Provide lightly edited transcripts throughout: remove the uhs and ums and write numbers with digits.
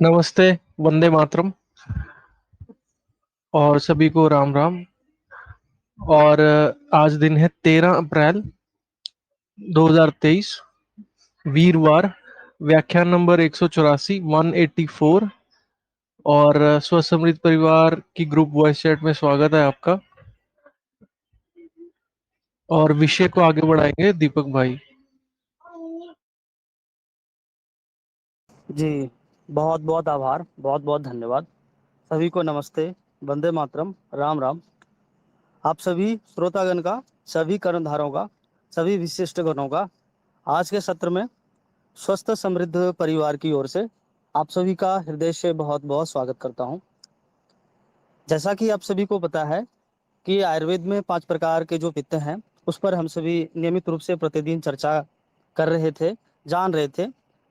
नमस्ते, वंदे मातरम और सभी को राम राम। और आज दिन है 13 अप्रैल 2023, वीरवार। व्याख्यान नंबर 184, 184। और स्वसमृद्ध परिवार की ग्रुप वॉइस चैट में स्वागत है आपका। और विषय को आगे बढ़ाएंगे दीपक भाई। जी, बहुत-बहुत आभार, बहुत-बहुत धन्यवाद। सभी को नमस्ते, वंदे मातरम, राम राम। आप सभी श्रोतागण का, सभी कर्णधारों का, सभी विशिष्टगणों का आज के सत्र में स्वस्थ समृद्ध परिवार की ओर से आप सभी का हृदय से बहुत-बहुत स्वागत करता हूँ। जैसा कि आप सभी को पता है कि आयुर्वेद में 5 प्रकार के जो पित्त हैं, उस पर हम सभी नियमित रूप से प्रतिदिन चर्चा कर रहे थे, जान रहे थे।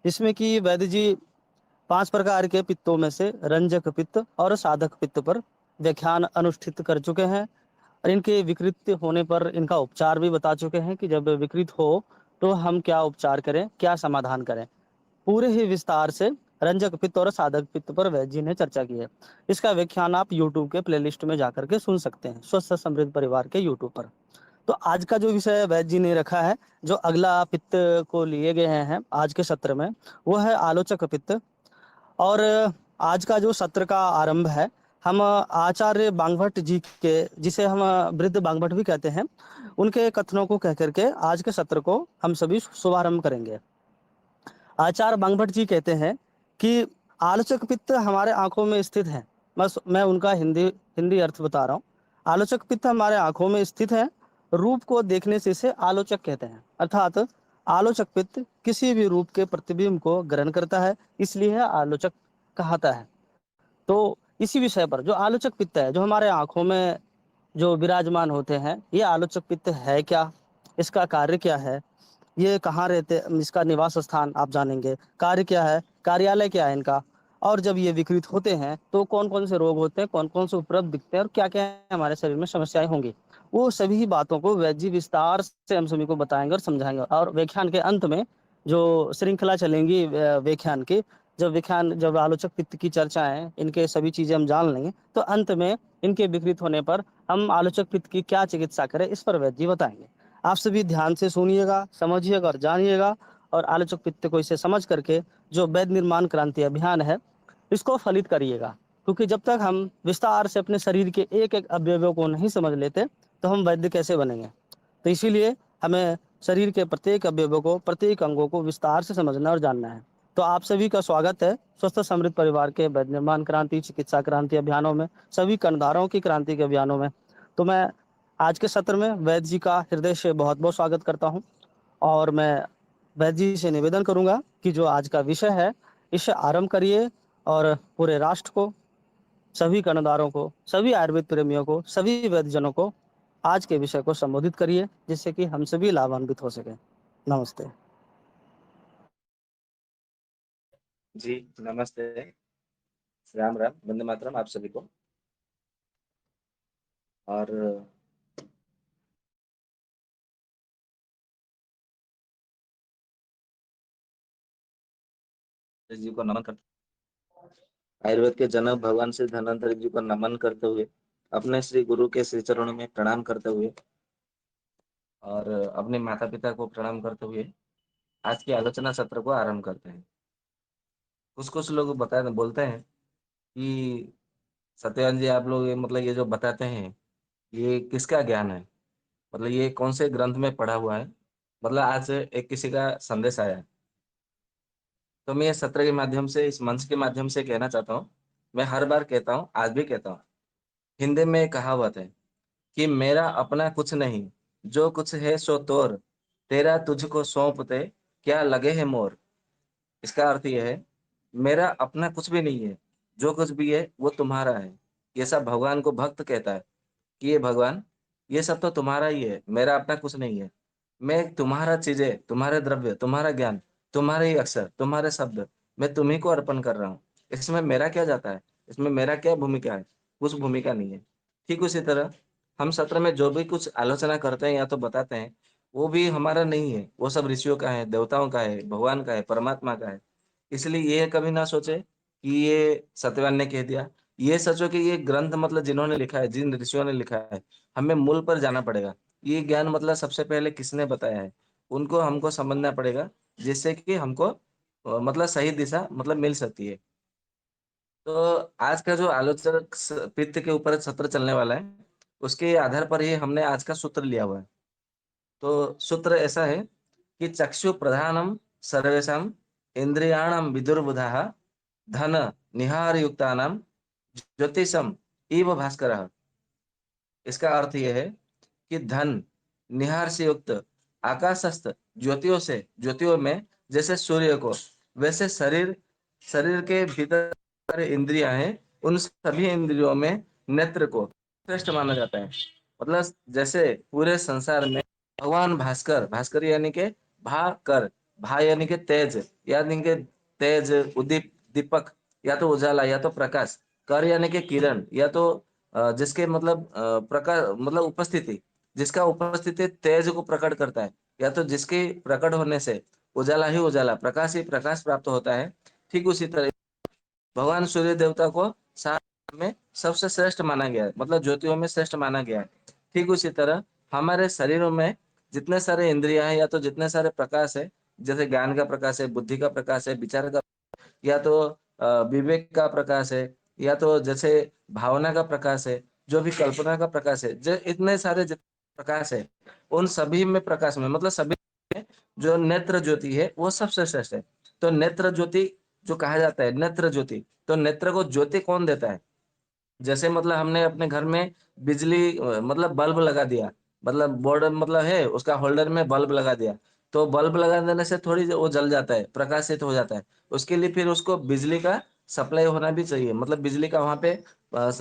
जिसमें कि वैद्य जी 5 प्रकार के पित्तों में से रंजक पित्त और साधक पित्त पर व्याख्यान अनुष्ठित कर चुके हैं और इनके विकृत होने पर इनका उपचार भी बता चुके हैं कि जब विकृत हो तो हम क्या उपचार करें, क्या समाधान करें। पूरे ही विस्तार से रंजक पित्त और साधक पित्त पर वैद्य जी ने चर्चा की है। इसका व्याख्यान आप यूट्यूब के प्लेलिस्ट में जाकर के सुन सकते हैं, स्वस्थ समृद्ध परिवार के यूट्यूब पर। तो आज का जो विषय वैद्य जी ने रखा है, जो अगला पित्त को लिए गए हैं आज के सत्र में, वो है आलोचक पित्त। और आज का जो सत्र का आरंभ है, हम आचार्य बांगभट्ट जी के, जिसे हम वृद्ध बांगभट्ट भी कहते हैं, उनके कथनों को कह करके आज के सत्र को हम सभी शुभारंभ करेंगे। आचार्य बांगभट्ट जी कहते हैं कि आलोचक पित्त हमारे आंखों में स्थित है। बस मैं उनका हिंदी हिंदी अर्थ बता रहा हूँ। आलोचक पित्त हमारे आंखों में स्थित है, रूप को देखने से इसे आलोचक कहते हैं। अर्थात आलोचक पित्त किसी भी रूप के प्रतिबिंब को ग्रहण करता है, इसलिए यह आलोचक कहता है। तो इसी विषय पर जो आलोचक पित्त है, जो हमारे आंखों में जो विराजमान होते हैं, ये आलोचक पित्त है क्या, इसका कार्य क्या है, ये कहाँ रहते, इसका निवास स्थान आप जानेंगे, कार्य क्या है, कार्यालय क्या है इनका, और जब ये विकृत होते हैं तो कौन कौन से रोग होते हैं, कौन कौन से उपद्रव दिखते हैं और क्या क्या हमारे शरीर में समस्याएं होंगी, वो सभी बातों को वैद्य जी विस्तार से हम सभी को बताएंगे और समझाएंगे। और व्याख्यान के अंत में जो श्रृंखला चलेंगी व्याख्यान की, जब आलोचक पित्त की चर्चाएं, इनके सभी चीजें हम जान लेंगे, तो अंत में इनके विकृत होने पर हम आलोचक पित्त की क्या चिकित्सा करें, इस पर वैद्य जी बताएंगे। आप सभी ध्यान से सुनिएगा, समझिएगा और जानिएगा, और आलोचक पित्त को इसे समझ करके जो वैद्य निर्माण क्रांति अभियान है, इसको फलित करिएगा। क्योंकि जब तक हम विस्तार से अपने शरीर के एक एक अवयवों को नहीं समझ लेते, तो हम वैद्य कैसे बनेंगे। तो इसीलिए हमें शरीर के प्रत्येक अवयवों को, प्रत्येक अंगों को विस्तार से समझना और जानना है। तो आप सभी का स्वागत है स्वस्थ समृद्ध परिवार के वैद्य निर्माण क्रांति, चिकित्सा क्रांति अभियानों में, सभी कर्णधारों की क्रांति के अभियानों में। तो मैं आज के सत्र में वैद्य जी का हृदय से बहुत बहुत स्वागत करता हूँ। और मैं वैद्य जी से निवेदन करूंगा कि जो आज का विषय है, इसे आरंभ करिए और पूरे राष्ट्र को, सभी कर्णधारों को, सभी आयुर्वेद प्रेमियों को, सभी वैद्यजनों को आज के विषय को संबोधित करिए, जिससे कि हम सभी लाभान्वित हो सके। नमस्ते। जी नमस्ते, राम राम, वंदे मातरम आप सभी को। और जी को नमन करते, आयुर्वेद के जनक भगवान श्री धन्वंतरि जी को नमन करते हुए, अपने श्री गुरु के श्री चरणों में प्रणाम करते हुए और अपने माता पिता को प्रणाम करते हुए आज की आलोचना सत्र को आरंभ करते हैं। कुछ कुछ लोग बोलते हैं कि सत्यवान जी, आप लोग मतलब ये जो बताते हैं, ये किसका ज्ञान है, मतलब ये कौन से ग्रंथ में पढ़ा हुआ है। मतलब आज एक किसी का संदेश आया, तो मैं ये सत्र के माध्यम से, इस मंच के माध्यम से कहना चाहता हूँ। मैं हर बार कहता हूँ, आज भी कहता हूँ। हिंदी में एक कहावत है कि मेरा अपना कुछ नहीं, जो कुछ है सो तोर, तेरा तुझको सौंपते क्या लगे है मोर। इसका अर्थ यह है, मेरा अपना कुछ भी नहीं है, जो कुछ भी है वो तुम्हारा है। ये सब भगवान को भक्त कहता है कि ये भगवान, ये सब तो तुम्हारा ही है, मेरा अपना कुछ नहीं है। मैं तुम्हारा चीजें, तुम्हारे द्रव्य, तुम्हारा ज्ञान, तुम्हारे ही अक्षर, तुम्हारे शब्द, मैं तुम्ही को अर्पण कर रहा हूँ। इसमें मेरा क्या जाता है, इसमें मेरा क्या भूमिका है, कुछ भूमिका नहीं है। ठीक उसी तरह हम सत्र में जो भी कुछ आलोचना करते हैं या तो बताते हैं, वो भी हमारा नहीं है, वो सब ऋषियों का है, देवताओं का है, भगवान का है, परमात्मा का है। इसलिए ये कभी ना सोचे कि ये सत्यवान ने कह दिया। ये सच हो कि ये ग्रंथ मतलब जिन्होंने लिखा है, जिन ऋषियों ने लिखा है, हमें मूल पर जाना पड़ेगा। ये ज्ञान मतलब सबसे पहले किसने बताया है, उनको हमको समझना पड़ेगा, जिससे कि हमको मतलब सही दिशा मतलब मिल सकती है। तो आज का जो आलोचक पित्त के ऊपर सत्र चलने वाला है, उसके आधार पर ही हमने आज का सूत्र लिया हुआ है। तो सूत्र ऐसा है कि चक्षु प्रधानम सर्वेशम इंद्रियाणम विदुर्बुधा धन निहार युक्तानाम ज्योतिषम इव भास्कर। इसका अर्थ यह है कि धन निहार से युक्त आकाशस्थ ज्योतियों से, ज्योतियों में जैसे सूर्य को, वैसे शरीर, शरीर के भीतर सारे इंद्रियां हैं, उन सभी इंद्रियों में नेत्र को श्रेष्ठ माना जाता है। मतलब जैसे पूरे संसार में भगवान भास्कर, भास्कर यानी के भाकर, भा यानी के तेज, यानी के तेज, उदीप, दीपक, या तो उजाला या तो प्रकाश, कर यानी के किरण, या तो जिसके मतलब प्रकाश मतलब उपस्थिति, जिसका उपस्थिति तेज को प्रकट करता है, या तो जिसके प्रकट होने से उजाला ही उजाला, प्रकाश ही प्रकाश प्राप्त होता है। ठीक उसी तरह भगवान सूर्य देवता को सारे में सबसे श्रेष्ठ माना गया है, मतलब ज्योतियों में श्रेष्ठ माना गया है। ठीक उसी तरह हमारे शरीरों में जितने सारे इंद्रियां हैं, या तो जितने सारे प्रकाश है, जैसे ज्ञान का प्रकाश है, बुद्धि का प्रकाश है, विचार का, या तो विवेक का प्रकाश है, या तो जैसे भावना का प्रकाश है, जो भी कल्पना का प्रकाश है, जो इतने सारे जितने प्रकाश है, उन सभी में प्रकाश में मतलब सभी में जो नेत्र ज्योति है वो सबसे श्रेष्ठ है। तो नेत्र ज्योति जो कहा जाता है, नेत्र ज्योति, तो नेत्र को ज्योति कौन देता है? जैसे मतलब हमने अपने घर में बिजली मतलब बल्ब लगा दिया, मतलब बोर्ड मतलब है उसका होल्डर में बल्ब लगा दिया, तो बल्ब लगा देने से थोड़ी वो जल जाता है, प्रकाशित हो जाता है। उसके लिए फिर उसको बिजली का सप्लाई होना भी चाहिए, मतलब बिजली का वहां पे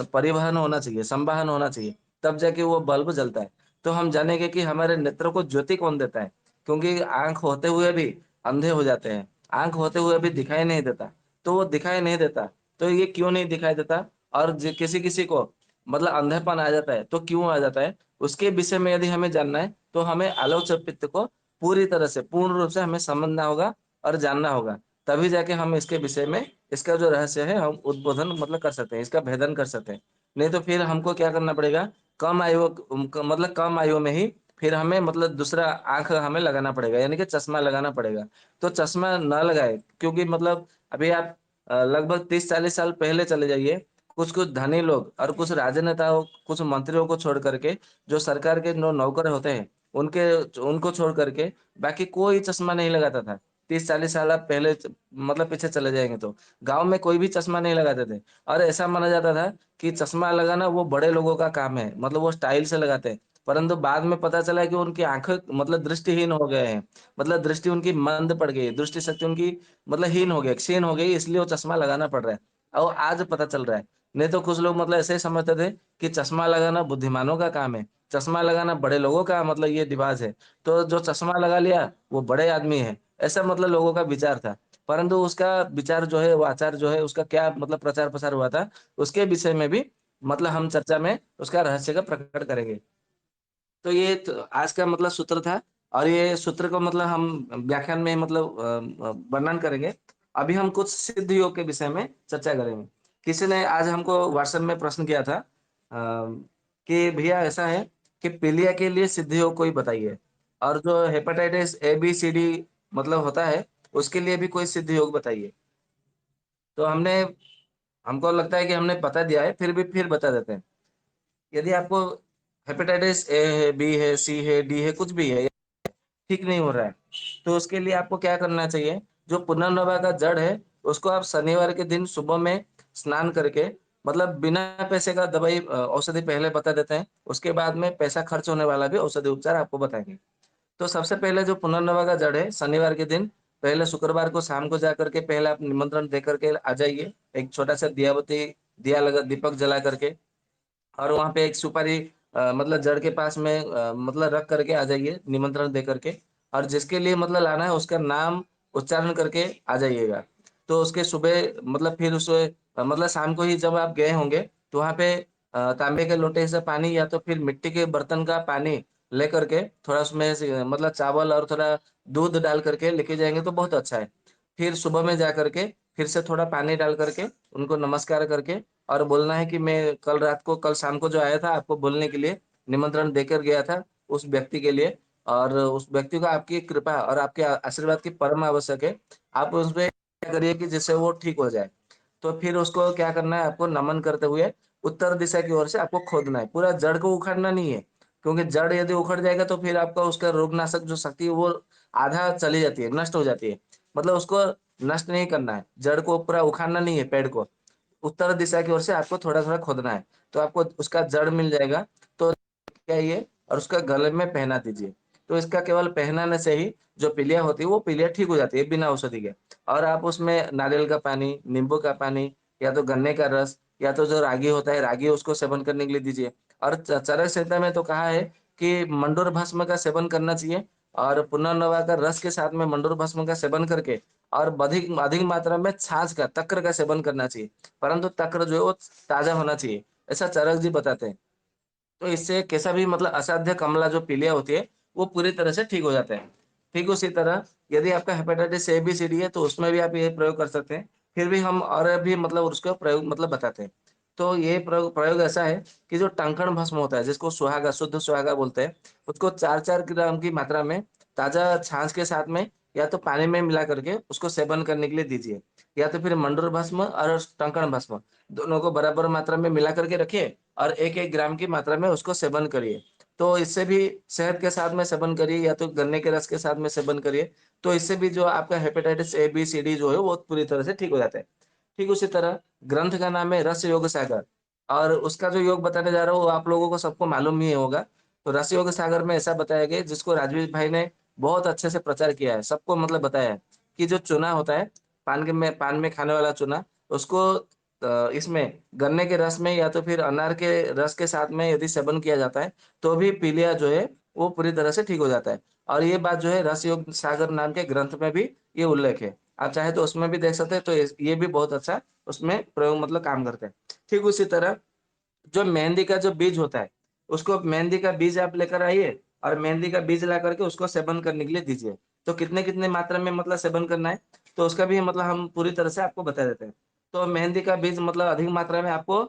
परिवहन होना चाहिए, संवहन होना चाहिए, तब जाके वो बल्ब जलता है। तो हम जानेंगे कि हमारे नेत्र को ज्योति कौन देता है, क्योंकि आंख होते हुए भी अंधे हो जाते हैं, आंख होते हुए भी दिखाई नहीं देता। तो वो दिखाई नहीं देता, तो ये क्यों नहीं दिखाई देता, और किसी किसी को मतलब अंधेपन आ जाता है, तो क्यों आ जाता है, उसके विषय में यदि हमें जानना है, तो हमें आलोचक पित्त को पूरी तरह से, पूर्ण रूप से हमें समझना होगा और जानना होगा। तभी जाके हम इसके विषय में, इसका जो रहस्य है, हम उद्बोधन मतलब कर सकते हैं, इसका भेदन कर सकते हैं। नहीं तो फिर हमको क्या करना पड़ेगा, कम आयु मतलब कम आयु में ही फिर हमें मतलब दूसरा आंख हमें लगाना पड़ेगा, यानी कि चश्मा लगाना पड़ेगा। तो चश्मा न लगाए, क्योंकि मतलब अभी आप लगभग 30-40 साल पहले चले जाइए, कुछ कुछ धनी लोग और कुछ राजनेताओं, कुछ मंत्रियों को छोड़ करके, जो सरकार के नौकर होते हैं, उनके उनको छोड़ करके बाकी कोई चश्मा नहीं लगाता था। 30-40 साल आप पहले मतलब पीछे चले जाएंगे तो गांव में कोई भी चश्मा नहीं लगाते थे। और ऐसा माना जाता था कि चश्मा लगाना वो बड़े लोगों का काम है, मतलब वो स्टाइल से लगाते हैं। परंतु बाद में पता चला कि उनकी आंखें मतलब दृष्टिहीन हो गए हैं, मतलब दृष्टि उनकी मंद पड़ गई है, दृष्टि शक्ति उनकी मतलब हीन हो गई, क्षीण हो गई, इसलिए वो चश्मा लगाना पड़ रहा है। और आज पता चल रहा है। नहीं तो कुछ लोग मतलब ऐसे ही समझते थे कि चश्मा लगाना बुद्धिमानों का काम है, चश्मा लगाना बड़े लोगों का मतलब ये रिवाज है, तो जो चश्मा लगा लिया वो बड़े आदमी है, ऐसा मतलब लोगों का विचार था। परंतु उसका विचार जो है, वो आचार जो है, उसका क्या मतलब प्रचार प्रसार हुआ था, उसके विषय में भी मतलब हम चर्चा में उसका रहस्य का प्रकट करेंगे। तो ये तो आज का मतलब सूत्र था, और ये सूत्र को मतलब हम व्याख्यान में मतलब वर्णन करेंगे। अभी हम कुछ सिद्ध योग के विषय में चर्चा करेंगे। किसी ने आज हमको व्हाट्सएप में प्रश्न किया था कि भैया ऐसा है कि पीलिया के लिए सिद्ध योग कोई बताइए, और जो हेपेटाइटिस ABCD मतलब होता है, उसके लिए भी कोई सिद्ध योग बताइए। तो हमने, हमको लगता है कि हमने बता दिया है, फिर भी फिर बता देते हैं। यदि आपको हेपेटाइटिस A है, B है, C है, D है, कुछ भी है, ठीक नहीं हो रहा है, तो उसके लिए आपको क्या करना चाहिए, जो पुनर्नवा का जड़ है, उसको आप शनिवार के दिन सुबह में स्नान करके, मतलब बिना पैसे का दवाई औषधि पहले बता देते हैं, उसके बाद में पैसा खर्च होने वाला भी औषधि उपचार आपको बताएंगे। तो सबसे पहले जो पुनर्नवा का जड़ है, शनिवार के दिन पहले शुक्रवार को शाम को जा करके पहले आप निमंत्रण दे करके आ जाइए, एक छोटा सा दिया लगा दीपक जला करके, और वहां पे एक सुपारी मतलब जड़ के पास में मतलब रख करके आ जाइए, निमंत्रण दे करके। और जिसके लिए मतलब लाना है उसका नाम उच्चारण करके आ जाइएगा। तो उसके सुबह मतलब फिर उसे मतलब शाम को ही जब आप गए होंगे, तो वहां पे तांबे के लोटे से पानी या तो फिर मिट्टी के बर्तन का पानी ले करके, थोड़ा उसमें मतलब चावल और थोड़ा दूध डाल करके लेके जाएंगे तो बहुत अच्छा है। फिर सुबह में जा करके फिर से थोड़ा पानी डाल करके उनको नमस्कार करके और बोलना है कि मैं कल रात को, कल शाम को जो आया था आपको बोलने के लिए, निमंत्रण देकर गया था उस व्यक्ति के लिए, और उस व्यक्ति को आपकी कृपा और आपके आशीर्वाद की परम आवश्यक है। आप उसपे क्या करिए कि जिससे वो ठीक हो जाए। तो फिर उसको क्या करना है, आपको नमन करते हुए उत्तर दिशा की ओर से आपको खोदना है। पूरा जड़ को उखाड़ना नहीं है, क्योंकि जड़ यदि उखड़ जाएगा तो फिर आपका उसका रोगनाशक जो शक्ति है वो आधा चली जाती है, नष्ट हो जाती है। मतलब उसको नष्ट नहीं करना है, जड़ को पूरा उखाड़ना नहीं है पेड़ को। उत्तर दिशा की ओर से आपको थोड़ा-थोड़ा खोदना है, तो आपको उसका जड़ मिल जाएगा। तो चाहिए और उसका गले में पहना दीजिए। तो इसका केवल पहनाने से ही जो पीलिया होती है वो पीलिया ठीक हो जाती है बिना औषधि के। और आप उसमें नारियल का पानी, नींबू का पानी या तो गन्ने का रस या तो जो रागी होता है, रागी उसको सेवन करने के लिए दीजिए। और चरक संहिता में तो कहा है कि मंडूर भस्म का सेवन करना चाहिए, और पुनर्नवा का रस के साथ में मंडूर भस्म का सेवन करके और अधिक अधिक मात्रा में छाछ का, तक्र का सेवन करना चाहिए। परंतु तक्र जो है वो ताज़ा होना चाहिए, ऐसा चरक जी बताते हैं। तो इससे कैसा भी मतलब असाध्य कमला जो पीलिया होती है, वो पूरी तरह से ठीक हो जाता है। ठीक उसी तरह यदि आपका hepatitis A, B, C, D है तो उसमें भी आप ये प्रयोग कर सकते हैं। फिर भी हम और भी मतलब उसका प्रयोग मतलब बताते हैं। तो ये प्रयोग प्रयोग ऐसा है कि जो टंकण भस्म होता है, जिसको सुहागा, शुद्ध सुहागा बोलते हैं, उसको 4-4 ग्राम की मात्रा में ताज़ा छाछ के साथ में या तो पानी में मिला करके उसको सेवन करने के लिए दीजिए। या तो फिर मंडूर भस्म और टंकण भस्म दोनों को बराबर मात्रा में मिला करके रखिए और 1-1 ग्राम की मात्रा में उसको सेवन करिए। तो इससे भी शहद के साथ में सेवन करिए या तो गन्ने के रस के साथ में सेवन करिए। तो इससे भी जो आपका hepatitis A, B, C, D जो है वो पूरी तरह से ठीक हो जाता है। ठीक उसी तरह ग्रंथ का नाम है रस योग सागर, और उसका जो योग बताने जा रहा हूँ वो आप लोगों को सबको मालूम ही होगा। तो रस योग सागर में ऐसा बताया गया जिसको राजवीर भाई ने बहुत अच्छे से प्रचार किया है, सबको मतलब बताया है कि जो चूना होता है, पान में खाने वाला चूना, उसको इसमें गन्ने के रस में या तो फिर अनार के रस के साथ में यदि सेवन किया जाता है, तो भी पीलिया जो है वो पूरी तरह से ठीक हो जाता है। और ये बात जो है रस योग सागर नाम के ग्रंथ में भी ये उल्लेख है। आप चाहे तो उसमें भी देख सकते हैं, तो ये भी बहुत अच्छा उसमें प्रयोग मतलब काम करते हैं। ठीक उसी तरह जो मेहंदी का जो बीज होता है, उसको मेहंदी का बीज आप लेकर आइए और मेहंदी का बीज ला करके उसको सेवन करने के लिए दीजिए। तो कितने-कितने मात्रा में मतलब सेवन करना है, तो उसका भी मतलब हम पूरी तरह से आपको बता देते हैं। तो मेहंदी का बीज मतलब अधिक मात्रा में आपको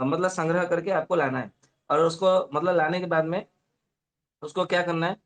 मतलब संग्रह करके आपको लाना है, और उसको मतलब लाने के बाद में उसको क्या करना है,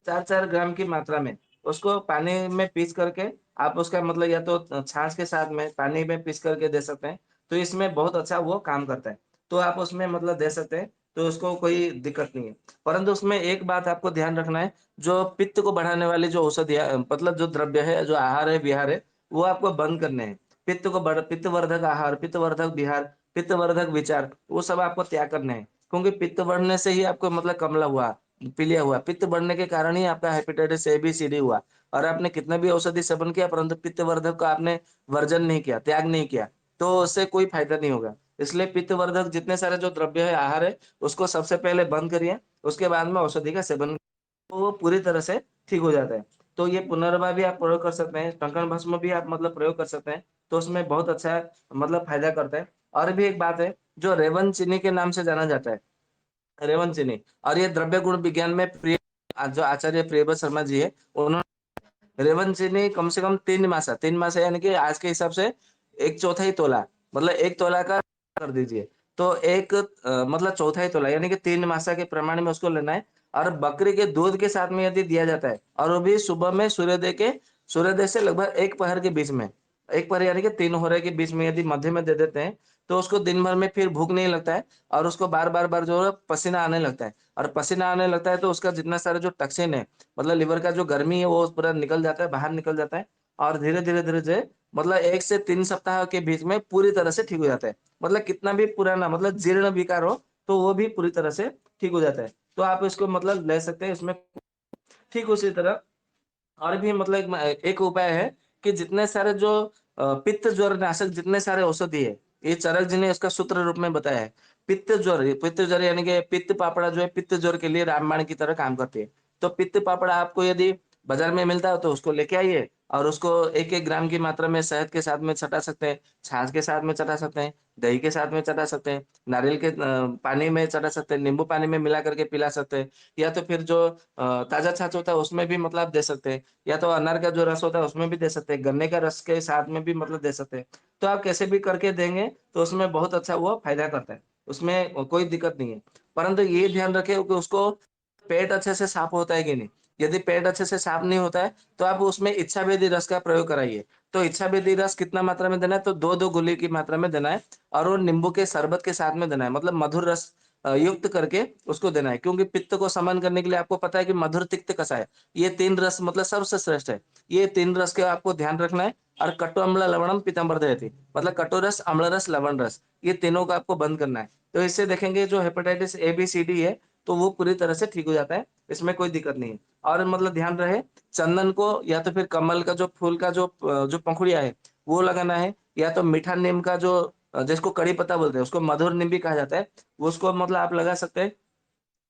4-4 ग्राम की मात्रा में उसको पानी में पीस करके आप उसका मतलब या तो छाछ के साथ में पानी में पीस करके दे सकते हैं। तो इसमें बहुत अच्छा वो काम करता है। तो आप उसमें मतलब दे सकते हैं, तो उसको कोई दिक्कत नहीं है। परंतु उसमें एक बात आपको ध्यान रखना है, जो पित्त को बढ़ाने वाली जो औषधियाँ मतलब जो द्रव्य है, जो आहार है, विहार है, वो आपको बंद करने हैं। पित्तवर्धक आहार, पित्तवर्धक विहार, पित्तवर्धक विचार, वो सब आपको त्याग करने हैं। क्योंकि पित्त बढ़ने से ही आपको मतलब कमला हुआ, पीलिया हुआ। पित्त बढ़ने के कारण ही आपका hepatitis A, B, C, D हुआ, और आपने कितना भी औषधि सेवन किया परंतु पित्तवर्धक का आपने वर्जन नहीं किया, त्याग नहीं किया, तो उससे कोई फायदा नहीं होगा। इसलिए पित्तवर्धक जितने सारे जो द्रव्य है, आहार है, उसको सबसे पहले बंद करिए, उसके बाद में औषधि का सेवन, तो वो पूरी तरह से ठीक हो जाता है। तो ये पुनर्वा भी आप प्रयोग कर सकते हैं, टंकण भस्म भी आप मतलब प्रयोग कर सकते हैं, तो उसमें बहुत अच्छा मतलब फायदा करता है। और भी एक बात है, जो रेवन चीनी के नाम से जाना जाता है, रेवन चीनी, और ये द्रव्य गुण विज्ञान में प्रिय जो आचार्य प्रियव्रत शर्मा जी है, उन्होंने रेवन चीनी कम से कम 3 मासा यानी कि आज के हिसाब से 1/4 तोला, मतलब 1 तोला का कर दीजिए। तो एक मतलब चौथाई तोला यानी कि 3 मासा के प्रमाण में उसको लेना है, और बकरी के दूध के साथ में यदि दिया जाता है, और वो भी सुबह में सूर्योदय से लगभग 1 पहर के बीच में, 1 पहर यानी कि 3 होरे के बीच में यदि मध्य में दे देते हैं, तो उसको दिन भर में फिर भूख नहीं लगता है, और उसको बार-बार जो है पसीना आने लगता है, और पसीना आने लगता है तो उसका जितना सारा जो टॉक्सिन है, मतलब लिवर का जो गर्मी है वो पूरा निकल जाता है, बाहर निकल जाता है, और धीरे-धीरे जो है मतलब 1 से 3 सप्ताह के बीच में पूरी तरह से ठीक हो जाता है। मतलब कितना भी पुराना मतलब जीर्ण विकार हो, तो वो भी पूरी तरह से ठीक हो जाता है। तो आप इसको मतलब ले सकते हैं इसमें। ठीक उसी तरह और भी मतलब एक उपाय है कि जितने सारे जो पित्त ज्वर नाशक जितने सारे औषधि है, ये चरक जी ने इसका सूत्र रूप में बताया है। पित्त ज्वर यानी कि पित्त पापड़ा जो है पित्त ज्वर के लिए रामबाण की तरह काम करती है। तो पित्त पापड़ा आपको यदि बाजार में मिलता है तो उसको लेके आइए, और उसको 1-1 ग्राम की मात्रा में शहद के साथ में चटा सकते हैं, छाछ के साथ में चटा सकते हैं, दही के साथ में चटा सकते हैं, नारियल के पानी में चटा सकते हैं, नींबू पानी में मिला करके पिला सकते हैं, या तो फिर जो ताज़ा छाछ होता है उसमें भी मतलब दे सकते हैं, या तो अनार का जो रस होता है उसमें भी दे सकते हैं, गन्ने का रस के साथ में भी मतलब दे सकते हैं। तो आप कैसे भी करके देंगे तो उसमें बहुत अच्छा वो फ़ायदा करता है, उसमें कोई दिक्कत नहीं है। परंतु ये ध्यान रखें कि उसको पेट अच्छे से साफ होता है कि नहीं? यदि पेट अच्छे से साफ नहीं होता है, तो आप उसमें इच्छाभेदी रस का प्रयोग कराइए। तो इच्छाभेदी रस कितना मात्रा में देना है? तो 2-2 गोली की मात्रा में देना है और वो नींबू के शरबत के साथ में देना है। मतलब मधुर रस युक्त करके उसको देना है, क्योंकि पित्त को शमन करने के लिए आपको पता है कि मधुर, तिक्त, कषाय, ये 3 रस मतलब सबसे श्रेष्ठ है। ये 3 रस का आपको ध्यान रखना है और कट्टु अम्ल लवणम पीताम्बर दयते, मतलब कटु रस, अम्ल रस, लवण रस, ये तीनों को आपको बंद करना है। तो इससे देखेंगे जो hepatitis A, B, C, D है, तो वो पूरी तरह से ठीक हो जाता है, इसमें कोई दिक्कत नहीं है। और मतलब ध्यान रहे, चंदन को या तो फिर कमल का जो फूल का जो पंखुड़िया है, वो लगाना है, या तो मीठा नीम का जो जिसको कड़ी पत्ता बोलते हैं, उसको मधुर नीम भी कहा जाता है, वो उसको मतलब आप लगा सकते हैं।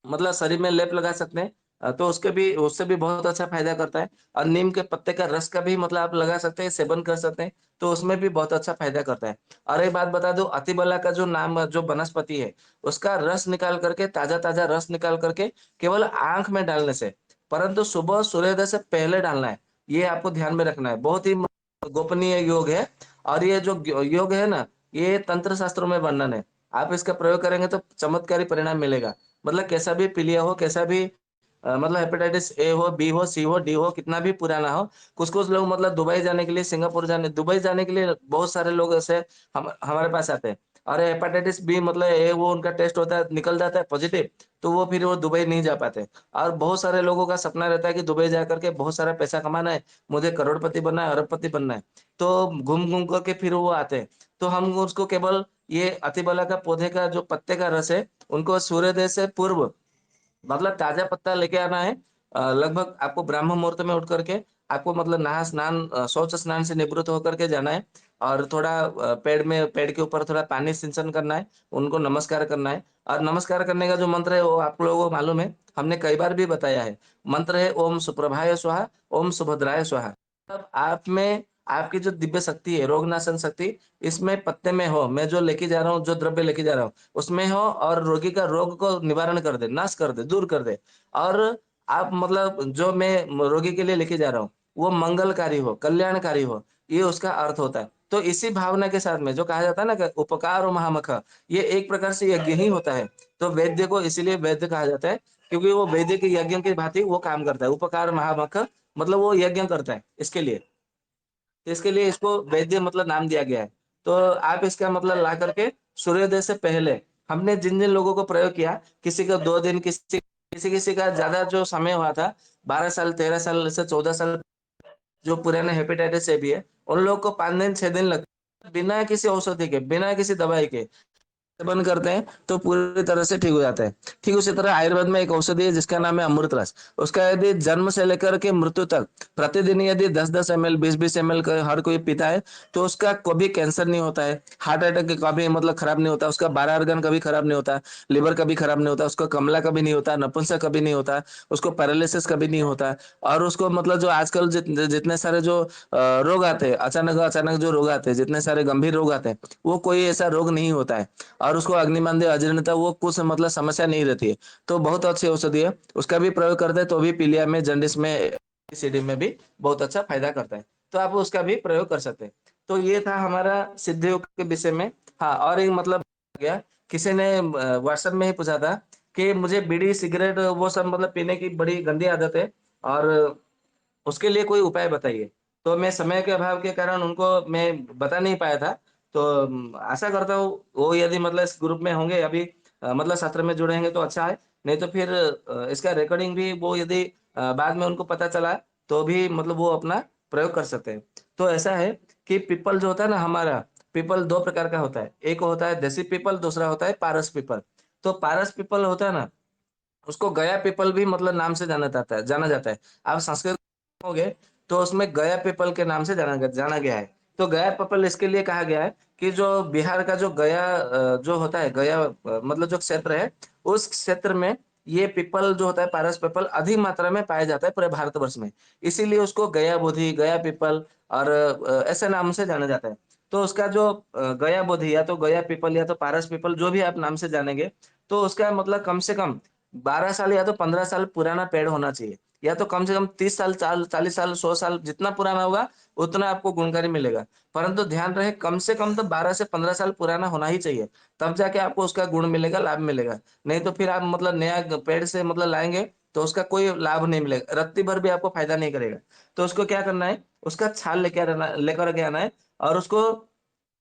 मतलब शरीर में लेप लगा सकते हैं। तो उससे भी बहुत अच्छा फ़ायदा करता है, और नीम के पत्ते का रस का भी मतलब आप लगा सकते हैं, सेवन कर सकते हैं, तो उसमें भी बहुत अच्छा फ़ायदा करता है। और एक बात बता दूँ, अतिबला का जो वनस्पति है, उसका रस निकाल करके, ताज़ा-ताज़ा रस निकाल करके केवल आँख में डालने से, परंतु सुबह सूर्योदय से पहले डालना है, ये आपको ध्यान में रखना है। बहुत ही गोपनीय योग है, और ये जो योग है ना, ये तंत्र शास्त्रों में वर्णन है। आप इसका प्रयोग करेंगे तो चमत्कारी परिणाम मिलेगा। मतलब कैसा भी पीलिया हो, कैसा भी मतलब हेपेटाइटिस ए हो, बी हो, सी हो, डी हो, कितना भी पुराना हो, कुछ-कुछ लोग मतलब दुबई जाने के लिए, सिंगापुर जाने दुबई जाने के लिए बहुत सारे लोग ऐसे हम हमारे पास आते हैं। अरे हेपेटाइटिस बी मतलब ए, वो उनका टेस्ट होता है, निकल जाता है पॉजिटिव, तो वो फिर वो दुबई नहीं जा पाते। और बहुत सारे लोगों का सपना रहता है कि दुबई जा कर के बहुत सारा पैसा कमाना है, मुझे करोड़पति बनना है, अरबपति बनना है। तो घूम-घूम करके फिर वो आते हैं। तो हम उसको केवल ये अतिबला का पौधे का जो पत्ते का रस है, उनको सूर्योदय से पूर्व मतलब ताज़ा पत्ता लेके आना है। लगभग आपको ब्राह्म मुहूर्त में उठ करके आपको मतलब शौच स्नान से निवृत्त होकर के जाना है, और थोड़ा पेड़ के ऊपर थोड़ा पानी सिंचन करना है, उनको नमस्कार करना है। और नमस्कार करने का जो मंत्र है वो आप लोगों को मालूम है, हमने कई बार भी बताया है। मंत्र है ओम सुप्रभाय स्वाहा, ओम सुभद्राय स्वाहा। तब आप में आपकी जो दिव्य शक्ति है, रोगनाशन शक्ति, इसमें पत्ते में हो, मैं जो लेके जा रहा हूँ, जो द्रव्य लेके जा रहा हूँ, उसमें हो, और रोगी का रोग को निवारण कर दे, नाश कर दे, दूर कर दे। और आप मतलब जो मैं रोगी के लिए लेके जा रहा हूँ, वो मंगलकारी हो, कल्याणकारी हो, ये उसका अर्थ होता है। तो इसी भावना के साथ में जो कहा जाता है ना कि उपकार महामख, ये एक प्रकार से यज्ञ ही होता है। तो वैद्य को इसीलिए वैद्य कहा जाता है, क्योंकि वो वैदिक यज्ञ की भांति वो काम करता है। उपकार महामख मतलब वो यज्ञ करता है इसके लिए। तो इसके लिए इसको वैद्य मतलब नाम दिया गया है। तो आप इसका मतलब ला करके सूर्योदय से पहले हमने जिन-जिन लोगों को प्रयोग किया, किसी का 2 दिन, किसी-किसी का ज़्यादा जो समय हुआ था, 12 साल, 13 साल से 14 साल, जो पुराने हेपेटाइटिस से भी है, उन लोगों को 5 दिन, 6 दिन लगते हैं, बिना किसी औषधि के, बिना किसी दवाई के। सेवन करते हैं तो पूरी तरह से ठीक हो जाता है। ठीक उसी तरह आयुर्वेद में एक औषधि है जिसका नाम है अमृत रस। उसका यदि जन्म से लेकर के मृत्यु तक प्रतिदिन यदि 10-10 एमएल, 20-20 एमएल हर कोई पीता है, तो उसका कभी कैंसर नहीं होता है, हार्ट अटैक कभी मतलब खराब नहीं होता, उसका 12 ऑर्गन कभी खराब नहीं होता, लिवर कभी खराब नहीं होता, उसको कमला कभी नहीं होता, नपुंसक कभी नहीं होता, उसको पैरालिसिस कभी नहीं होता। और उसको मतलब जो आजकल जितने सारे जो रोग आते हैं, अचानक अचानक जो रोग आते हैं, जितने सारे गंभीर रोग आते हैं, वो कोई ऐसा रोग नहीं होता है। और उसको अग्निमांद्य अजीर्णता वो कुछ मतलब समस्या नहीं रहती है। तो बहुत अच्छी औषधि है, उसका भी प्रयोग करते हैं तो भी पीलिया में, जन्डिस में, सीडी में भी बहुत अच्छा फायदा करता है। तो आप उसका भी प्रयोग कर सकते हैं। तो ये था हमारा सिद्ध योग के विषय में। हाँ, और एक मतलब गया, किसी ने व्हाट्सएप में ही पूछा था कि मुझे बीड़ी, सिगरेट वो सब मतलब पीने की बड़ी गंदी आदत है, और उसके लिए कोई उपाय बताइए। तो मैं समय के अभाव के कारण उनको मैं बता नहीं पाया था। तो आशा करता हूँ वो यदि मतलब इस ग्रुप में होंगे अभी, मतलब सत्र में जुड़ेंगे तो अच्छा है। नहीं तो फिर इसका रिकॉर्डिंग भी वो यदि बाद में उनको पता चला, तो भी मतलब वो अपना प्रयोग कर सकते हैं। तो ऐसा है कि पीपल जो होता है ना हमारा, पीपल 2 प्रकार का होता है। एक होता है देसी पीपल, दूसरा होता है पारस पीपल। तो पारस पीपल होता है ना, उसको गया पीपल भी मतलब नाम से जाना जाता है। आप संस्कृत होगे तो उसमें गया पीपल के नाम से जाना गया है। तो गया पीपल इसके लिए कहा गया है कि जो बिहार का जो गया जो होता है, गया मतलब जो क्षेत्र है, उस क्षेत्र में ये पीपल जो होता है, पारस पीपल अधिक मात्रा में पाया जाता है पूरे भारतवर्ष में। इसीलिए उसको गया बोधि, गया पीपल और ऐसे नाम से जाना जाता है। तो उसका जो गया बोधि या तो गया पीपल या तो पारस पीपल जो भी आप नाम से जानेंगे, तो उसका मतलब कम से कम 12 साल या तो 15 साल पुराना पेड़ होना चाहिए। या तो कम से कम 30 साल, 40 साल, 100 साल जितना पुराना होगा, उतना आपको गुणकारी मिलेगा। परंतु ध्यान रहे कम से कम तो 12 से 15 साल पुराना होना ही चाहिए, तब जाके आपको उसका गुण मिलेगा, लाभ मिलेगा। नहीं तो फिर आप मतलब नया पेड़ से मतलब लाएँगे, तो उसका कोई लाभ नहीं मिलेगा, रत्ती भर भी आपको फ़ायदा नहीं करेगा। तो उसको क्या करना है, उसका छाल लेकर के आना है और उसको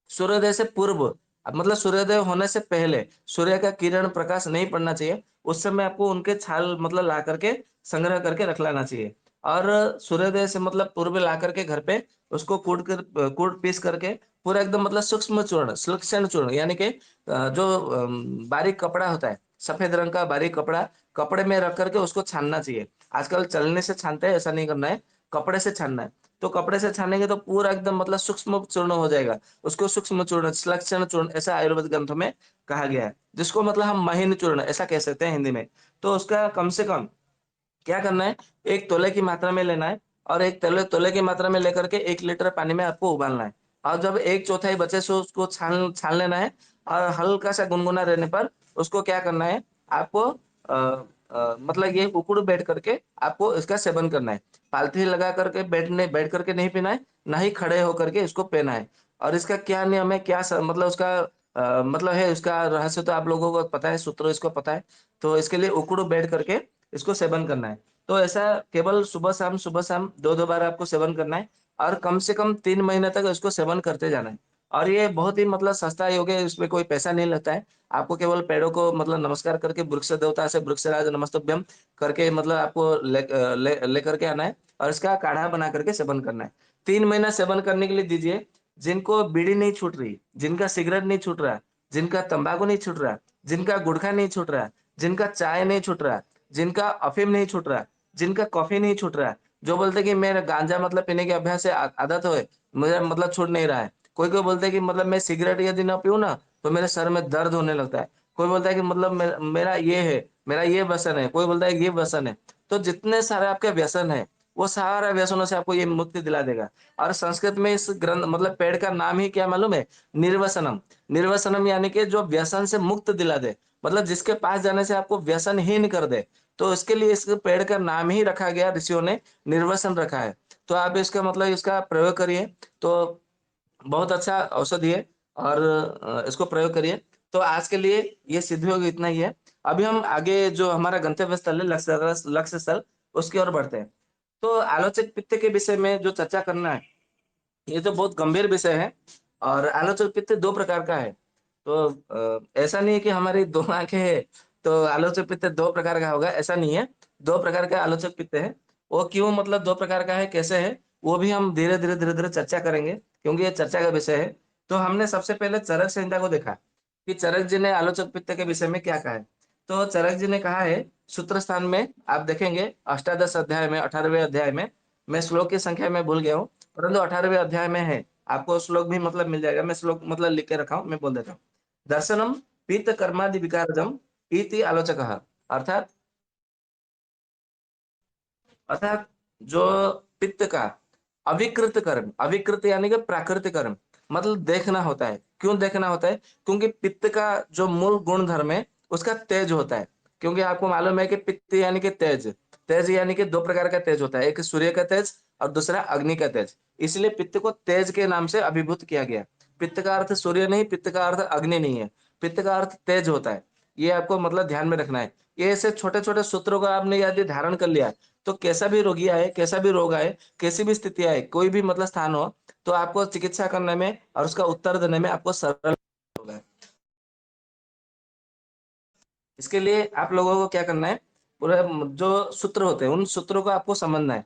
सूर्योदय से पूर्व मतलब सूर्योदय होने से पहले सूर्य का किरण प्रकाश नहीं पड़ना चाहिए। उस समय आपको उनके छाल मतलब ला करके संग्रह करके रख लेना चाहिए। और सूर्योदय से मतलब पूर्व ला करके घर पे उसको कूट पीस करके पूरा एकदम मतलब सूक्ष्म चूर्ण, सुलक्षण चूर्ण यानी कि जो बारीक कपड़ा होता है, सफेद रंग का बारीक कपड़ा, कपड़े में रख करके उसको छानना चाहिए। आजकल छलनी से छानते हैं, ऐसा नहीं करना है, कपड़े से छानना है। तो कपड़े से छानेंगे तो पूरा एकदम मतलब सूक्ष्म चूर्ण हो जाएगा। उसको सूक्ष्म चूर्ण, सुलक्षण चूर्ण ऐसा आयुर्वेद ग्रंथों में कहा गया है, जिसको मतलब हम महीन चूर्ण ऐसा कह सकते हैं हिंदी में। तो उसका कम से कम क्या करना है, 1 तोले की मात्रा में लेना है और 1 तोले तोले की मात्रा में लेकर के 1 लीटर पानी में आपको उबालना है। और जब 1/4 बचे सो उसको छान छान लेना है और हल्का-सा गुनगुना रहने पर उसको क्या करना है, आपको मतलब ये उकड़ बैठ करके आपको इसका सेवन करना है। पालथी लगा करके बैठ करके नहीं पीना है, ना ही खड़े होकर के इसको पीना है। और इसका क्या नियम है, क्या मतलब उसका मतलब है, उसका रहस्य तो आप लोगों को पता है, सूत्र इसको पता है। तो इसके लिए उकड़ बैठ करके इसको सेवन करना है। तो ऐसा केवल सुबह शाम 2-2 बार आपको सेवन करना है और कम से कम 3 महीने तक इसको सेवन करते जाना है। और ये बहुत ही मतलब सस्ता योग है, इसमें कोई पैसा नहीं लगता है। आपको केवल पेड़ों को मतलब नमस्कार करके वृक्ष देवता से वृक्षराज नमस्तुभ्यम करके मतलब आपको लेकर के आना है और इसका काढ़ा बना करके सेवन करना है। 3 महीना सेवन करने के लिए दीजिए। जिनको बीड़ी नहीं छूट रही, जिनका सिगरेट नहीं छूट रहा, जिनका तंबाकू नहीं छूट रहा, जिनका गुटखा नहीं छूट रहा, जिनका चाय नहीं छूट रहा, जिनका अफ़ीम नहीं छूट रहा, जिनका कॉफ़ी नहीं छूट रहा, जो बोलते हैं कि मेरा गांजा मतलब पीने की अभ्यास है, आदत है, मुझे मतलब छूट नहीं रहा है। कोई-कोई बोलता है कि मतलब मैं सिगरेट यदि ना पीऊँ ना, तो मेरे सर में दर्द होने लगता है। कोई बोलता है कि मतलब मेरा ये है, मेरा ये व्यसन है, कोई बोलता है ये व्यसन है। तो जितने सारे आपके व्यसन हैं, वो सारा व्यसनों से आपको ये मुक्ति दिला देगा। और संस्कृत में इस ग्रंथ मतलब पेड़ का नाम ही क्या मालूम है? निर्वसनम। निर्वसनम यानी कि जो व्यसन से मुक्त दिला दे। मतलब जिसके पास जाने से आपको व्यसनहीन कर दे। तो इसके लिए इस पेड़ का नाम ही रखा गया, ऋषियों ने निर्वसन रखा है। तो आप इसका मतलब इसका प्रयोग करिए, तो बहुत अच्छा औषधि है और इसको प्रयोग करिए। तो आज के लिए ये सिद्ध योग इतना ही है। अभी हम आगे जो हमारा गंतव्य स्थल है, लक्ष्य स्थल, उसकी ओर बढ़ते हैं। तो आलोचक पित्त के विषय में जो चर्चा करना है, ये तो बहुत गंभीर विषय है और आलोचक पित्त 2 प्रकार का है। तो ऐसा नहीं है कि हमारी 2 आँखें हैं, तो आलोचक पित्त 2 प्रकार का होगा, ऐसा नहीं है। 2 प्रकार का आलोचक पित्त है। वो क्यों मतलब 2 प्रकार का है, कैसे है, वो भी हम धीरे-धीरे चर्चा करेंगे, क्योंकि ये चर्चा का विषय है। तो हमने सबसे पहले चरक संहिता को देखा, कि चरक जी ने आलोचक पित्त के विषय में क्या कहा है। तो चरक जी ने कहा है, सूत्र स्थान में आप देखेंगे अष्टादश अध्याय में, 18वें अध्याय में, मैं श्लोक की संख्या में भूल गया हूँ, परंतु 18वें अध्याय में है। आपको श्लोक भी मतलब मिल जाएगा, मैं श्लोक मतलब लिख के रखा हूँ, मैं बोल देता हूँ। दर्शनम पीत कर्मादि विकारजम इति आलोचकः। अर्थात अर्थात जो पित्त का अविकृत कर्म, अविकृत यानी कि प्राकृतिक कर्म, मतलब देखना होता है। क्यों देखना होता है? क्योंकि पित्त का जो मूल गुण धर्म है, उसका तेज होता है। क्योंकि आपको मालूम है कि पित्त यानी कि तेज, तेज यानी कि 2 प्रकार का तेज होता है, एक सूर्य का तेज और दूसरा अग्नि का तेज। इसलिए पित्त को तेज के नाम से अभिभूत किया गया। पित्त का अर्थ सूर्य नहीं, पित्त का अर्थ अग्नि नहीं है, पित्त का अर्थ तेज होता है। ये आपको मतलब ध्यान में रखना है। ये ऐसे छोटे-छोटे सूत्रों को आपने यदि धारण कर लिया, तो कैसा भी रोगी आए, कैसा भी रोग आए, कैसी भी स्थिति आए, कोई भी मतलब स्थान हो, तो आपको चिकित्सा करने में और उसका उत्तर देने में आपको सरल होगा। इसके लिए आप लोगों को क्या करना है, पूरा जो सूत्र होते हैं, उन सूत्रों को आपको समझना है।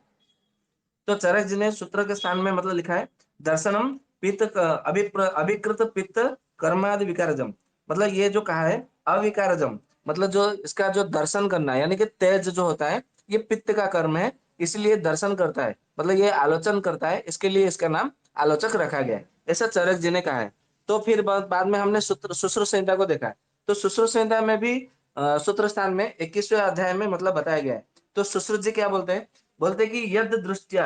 तो चरक जी ने सूत्र के स्थान में मतलब लिखा है, दर्शनम पित्त अभिकृत पित्त कर्मादि विकारजम। मतलब ये जो कहा है अविकारजम, मतलब जो इसका जो दर्शन करना है, यानी कि तेज जो होता है, ये पित्त का कर्म है, इसलिए दर्शन करता है, मतलब ये आलोचन करता है, इसके लिए इसका नाम आलोचक रखा गया है, ऐसा चरक जी ने कहा है। तो फिर बाद में हमने सूत्र सुश्रुत संहिता को देखा है। तो सुश्रुत संहिता में भी सूत्र स्थान में 21वें अध्याय में मतलब बताया गया है। तो सुश्रुत जी क्या बोलते हैं? बोलते हैं कि यद दृष्टया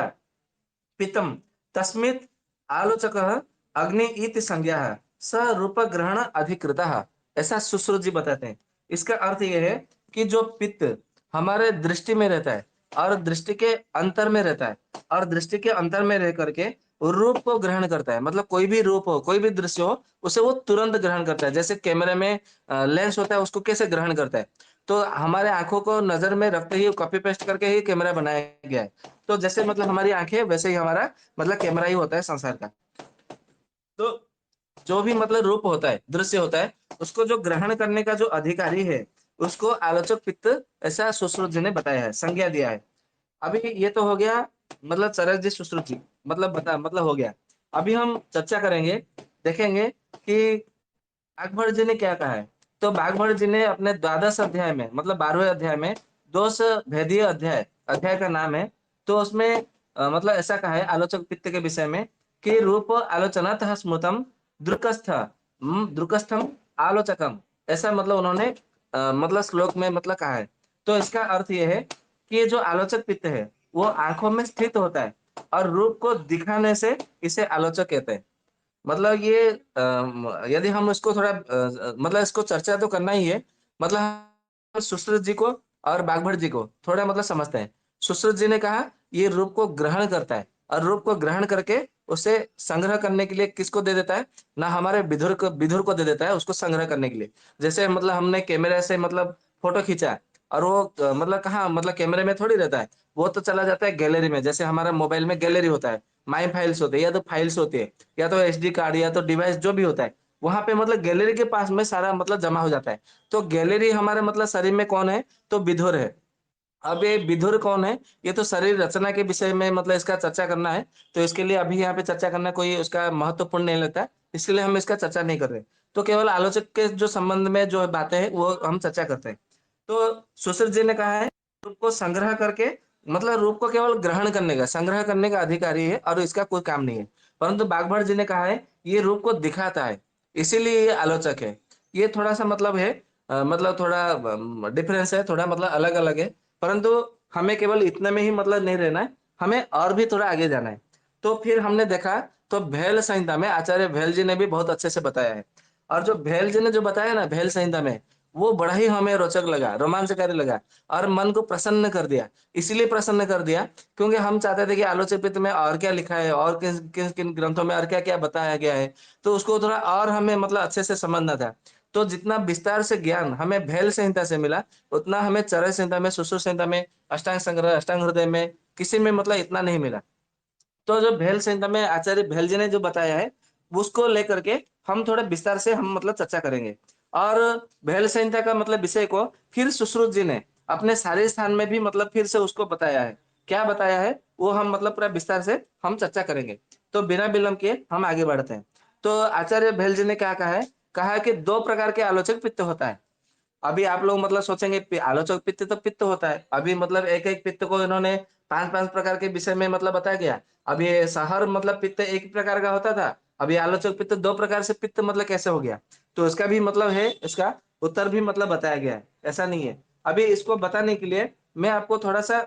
पितम तस्मित् आलोचकः अग्नि इति संज्ञा स रूप ग्रहण अधिकृतः। ऐसा सुश्रुत जी बताते हैं। इसका अर्थ यह है कि जो पित्त हमारे दृष्टि में रहता है और दृष्टि के अंतर में रहता है और दृष्टि के अंतर में रह करके रूप को ग्रहण करता है, मतलब कोई भी रूप हो, कोई भी दृश्य हो, उसे वो तुरंत ग्रहण करता है। जैसे कैमरे में लेंस होता है, उसको कैसे ग्रहण करता है, तो हमारे आंखों को नजर में रखते ही कॉपी पेस्ट करके ही कैमरा बनाया गया है। तो जैसे मतलब हमारी आंखें वैसे ही हमारा मतलब कैमरा ही होता है संसार का। तो जो भी मतलब रूप होता है, दृश्य होता है, उसको जो ग्रहण करने का जो अधिकारी है, उसको आलोचक पित्त, ऐसा सुश्रुत जी ने बताया है, संज्ञा दिया है। अभी ये तो हो गया मतलब चरक जी सुश्रुत जी, मतलब बता मतलब हो गया। अभी हम चर्चा करेंगे, देखेंगे कि बागभट्ट जी ने क्या कहा है। तो बागभट्ट जी ने अपने द्वादश अध्याय में मतलब 12वें अध्याय में दोष भेदीय अध्याय अध्याय का नाम है। तो उसमें मतलब ऐसा कहा है आलोचक पित्त के विषय में कि रूप आलोचनातः स्मृतम दृक्स्थ दृक्स्थम आलोचकम, ऐसा मतलब उन्होंने मतलब श्लोक में मतलब कहा है। तो इसका अर्थ यह है कि ये जो आलोचक पित्त है वो आंखों में स्थित होता है और रूप को दिखाने से इसे आलोचक कहते हैं। मतलब ये यदि हम इसको थोड़ा मतलब इसको चर्चा तो करना ही है। मतलब हम सुश्रुत जी को और बागभट्ट जी को थोड़ा मतलब समझते हैं। सुश्रुत जी ने कहा ये रूप को ग्रहण करता है और रूप को ग्रहण करके उसे संग्रह करने के लिए किसको दे देता है ना, हमारे विधुर को दे देता है उसको संग्रह करने के लिए। जैसे मतलब हमने कैमरे से मतलब फोटो खींचा और वो मतलब कहाँ मतलब कैमरे में थोड़ी रहता है, वो तो चला जाता है गैलरी में। जैसे हमारा मोबाइल में गैलरी होता है, माई फाइल्स होते हैं या तो फाइल्स होती है या तो एसडी कार्ड या तो डिवाइस जो भी होता है, वहां पे मतलब गैलरी के पास में सारा मतलब जमा हो जाता है। तो गैलरी हमारे मतलब शरीर में कौन है, तो विधुर है। अब ये विधुर कौन है, ये तो शरीर रचना के विषय में मतलब इसका चर्चा करना है। तो इसके लिए अभी यहाँ पे चर्चा करना कोई उसका महत्वपूर्ण नहीं लगता है, इसलिए हम इसका चर्चा नहीं कर रहे। तो केवल आलोचक के जो संबंध में जो बातें हैं वो हम चर्चा करते हैं। तो सुश्रुत जी ने कहा है रूप को संग्रह करके मतलब रूप को केवल ग्रहण करने का संग्रह करने का अधिकारी है और इसका कोई काम नहीं है। परंतु बागभट्ट जी ने कहा है ये रूप को दिखाता है, इसीलिए ये आलोचक है। ये थोड़ा सा मतलब है मतलब थोड़ा डिफरेंस है, थोड़ा मतलब अलग अलग है। परंतु हमें केवल इतने में ही मतलब नहीं रहना है, हमें और भी थोड़ा आगे जाना है। तो फिर हमने देखा तो भेल संहिता में आचार्य भेल जी ने भी बहुत अच्छे से बताया है। और जो भेल जी ने जो बताया ना भेल संहिता में, वो बड़ा ही हमें रोचक लगा, रोमांचकारी लगा और मन को प्रसन्न कर दिया। इसलिए प्रसन्न कर दिया क्योंकि हम चाहते थे कि आलोचक में और क्या लिखा है और किन किन किन ग्रंथों में और क्या क्या बताया गया है, तो उसको थोड़ा और हमें मतलब अच्छे से समझना था। तो जितना विस्तार से ज्ञान हमें भेल संहिता से मिला, उतना हमें चरक संहिता में, सुश्रुत संहिता में, अष्टांग संग्रह, अष्टांग हृदय में किसी में मतलब इतना नहीं मिला। तो जो भेल संहिता में आचार्य भेल जी ने जो बताया है उसको लेकर के हम थोड़ा विस्तार से हम मतलब चर्चा करेंगे। और भेल संहिता का मतलब विषय को फिर सुश्रुत जी ने अपने सारे स्थान में भी मतलब फिर से उसको बताया है। क्या बताया है वो हम मतलब पूरा विस्तार से हम चर्चा करेंगे। तो बिना विलंब किए हम आगे बढ़ते हैं। तो आचार्य भेल जी ने क्या कहा है कि दो प्रकार के आलोचक पित्त होता है। अभी आप लोग मतलब सोचेंगे आलोचक पित्त तो पित्त होता है, अभी मतलब एक एक पित्त को इन्होंने पांच पांच प्रकार के विषय में मतलब बताया गया। अब ये सहर मतलब पित्त एक प्रकार का होता था, अभी आलोचक पित्त दो प्रकार से पित्त मतलब कैसे हो गया, तो इसका भी मतलब है, इसका उत्तर भी मतलब बताया गया है, ऐसा नहीं है। अभी इसको बताने के लिए मैं आपको थोड़ा सा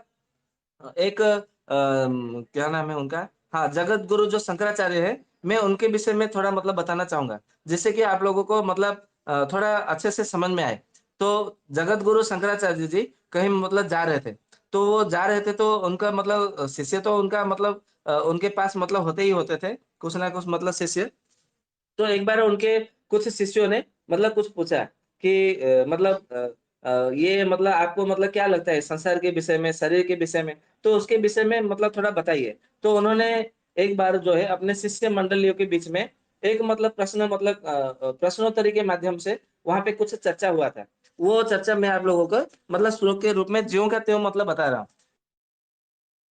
एक क्या नाम है उनका, हाँ जगत गुरु जो शंकराचार्य है, मैं उनके विषय में थोड़ा मतलब बताना चाहूंगा, जिससे कि आप लोगों को मतलब थोड़ा अच्छे से समझ में आए। तो जगत गुरु शंकराचार्य जी कहीं मतलब जा रहे थे, तो वो जा रहे थे तो उनका मतलब शिष्य तो उनका मतलब उनके पास मतलब होते ही होते थे, कुछ ना कुछ मतलब शिष्य। तो एक बार उनके कुछ शिष्यों ने मतलब कुछ पूछा कि मतलब ये मतलब आपको मतलब क्या लगता है संसार के विषय में, शरीर के विषय में, तो उसके विषय में मतलब थोड़ा बताइए। तो उन्होंने एक बार जो है अपने शिष्य मंडलियों के बीच में एक मतलब प्रश्न मतलब प्रश्नोत्तरी के माध्यम से वहां पे कुछ चर्चा हुआ था। वो चर्चा मैं आप लोगों को मतलब श्लोक के रूप में ज्यों का त्यों मतलब बता रहा हूँ।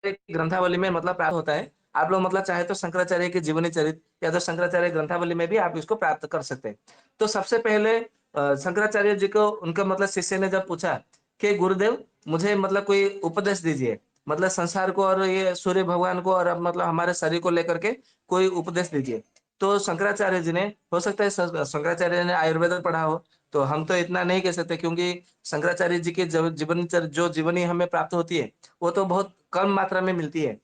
एक ग्रंथावली में मतलब प्राप्त होता है। आप लोग मतलब चाहे तो शंकराचार्य की जीवनी चरित या तो शंकराचार्य ग्रंथावली में भी आप इसको प्राप्त कर सकते हैं। तो सबसे पहले शंकराचार्य जी को उनका मतलब शिष्य ने जब पूछा कि गुरुदेव मुझे मतलब कोई उपदेश दीजिए, मतलब संसार को और ये सूर्य भगवान को और अब मतलब हमारे शरीर को लेकर के कोई उपदेश दीजिए। तो शंकराचार्य जी ने, हो सकता है शंकराचार्य ने आयुर्वेद पढ़ा हो, तो हम तो इतना नहीं कह सकते, क्योंकि शंकराचार्य जी की जो जीवनी हमें प्राप्त होती है, वो तो बहुत कम मात्रा में मिलती है।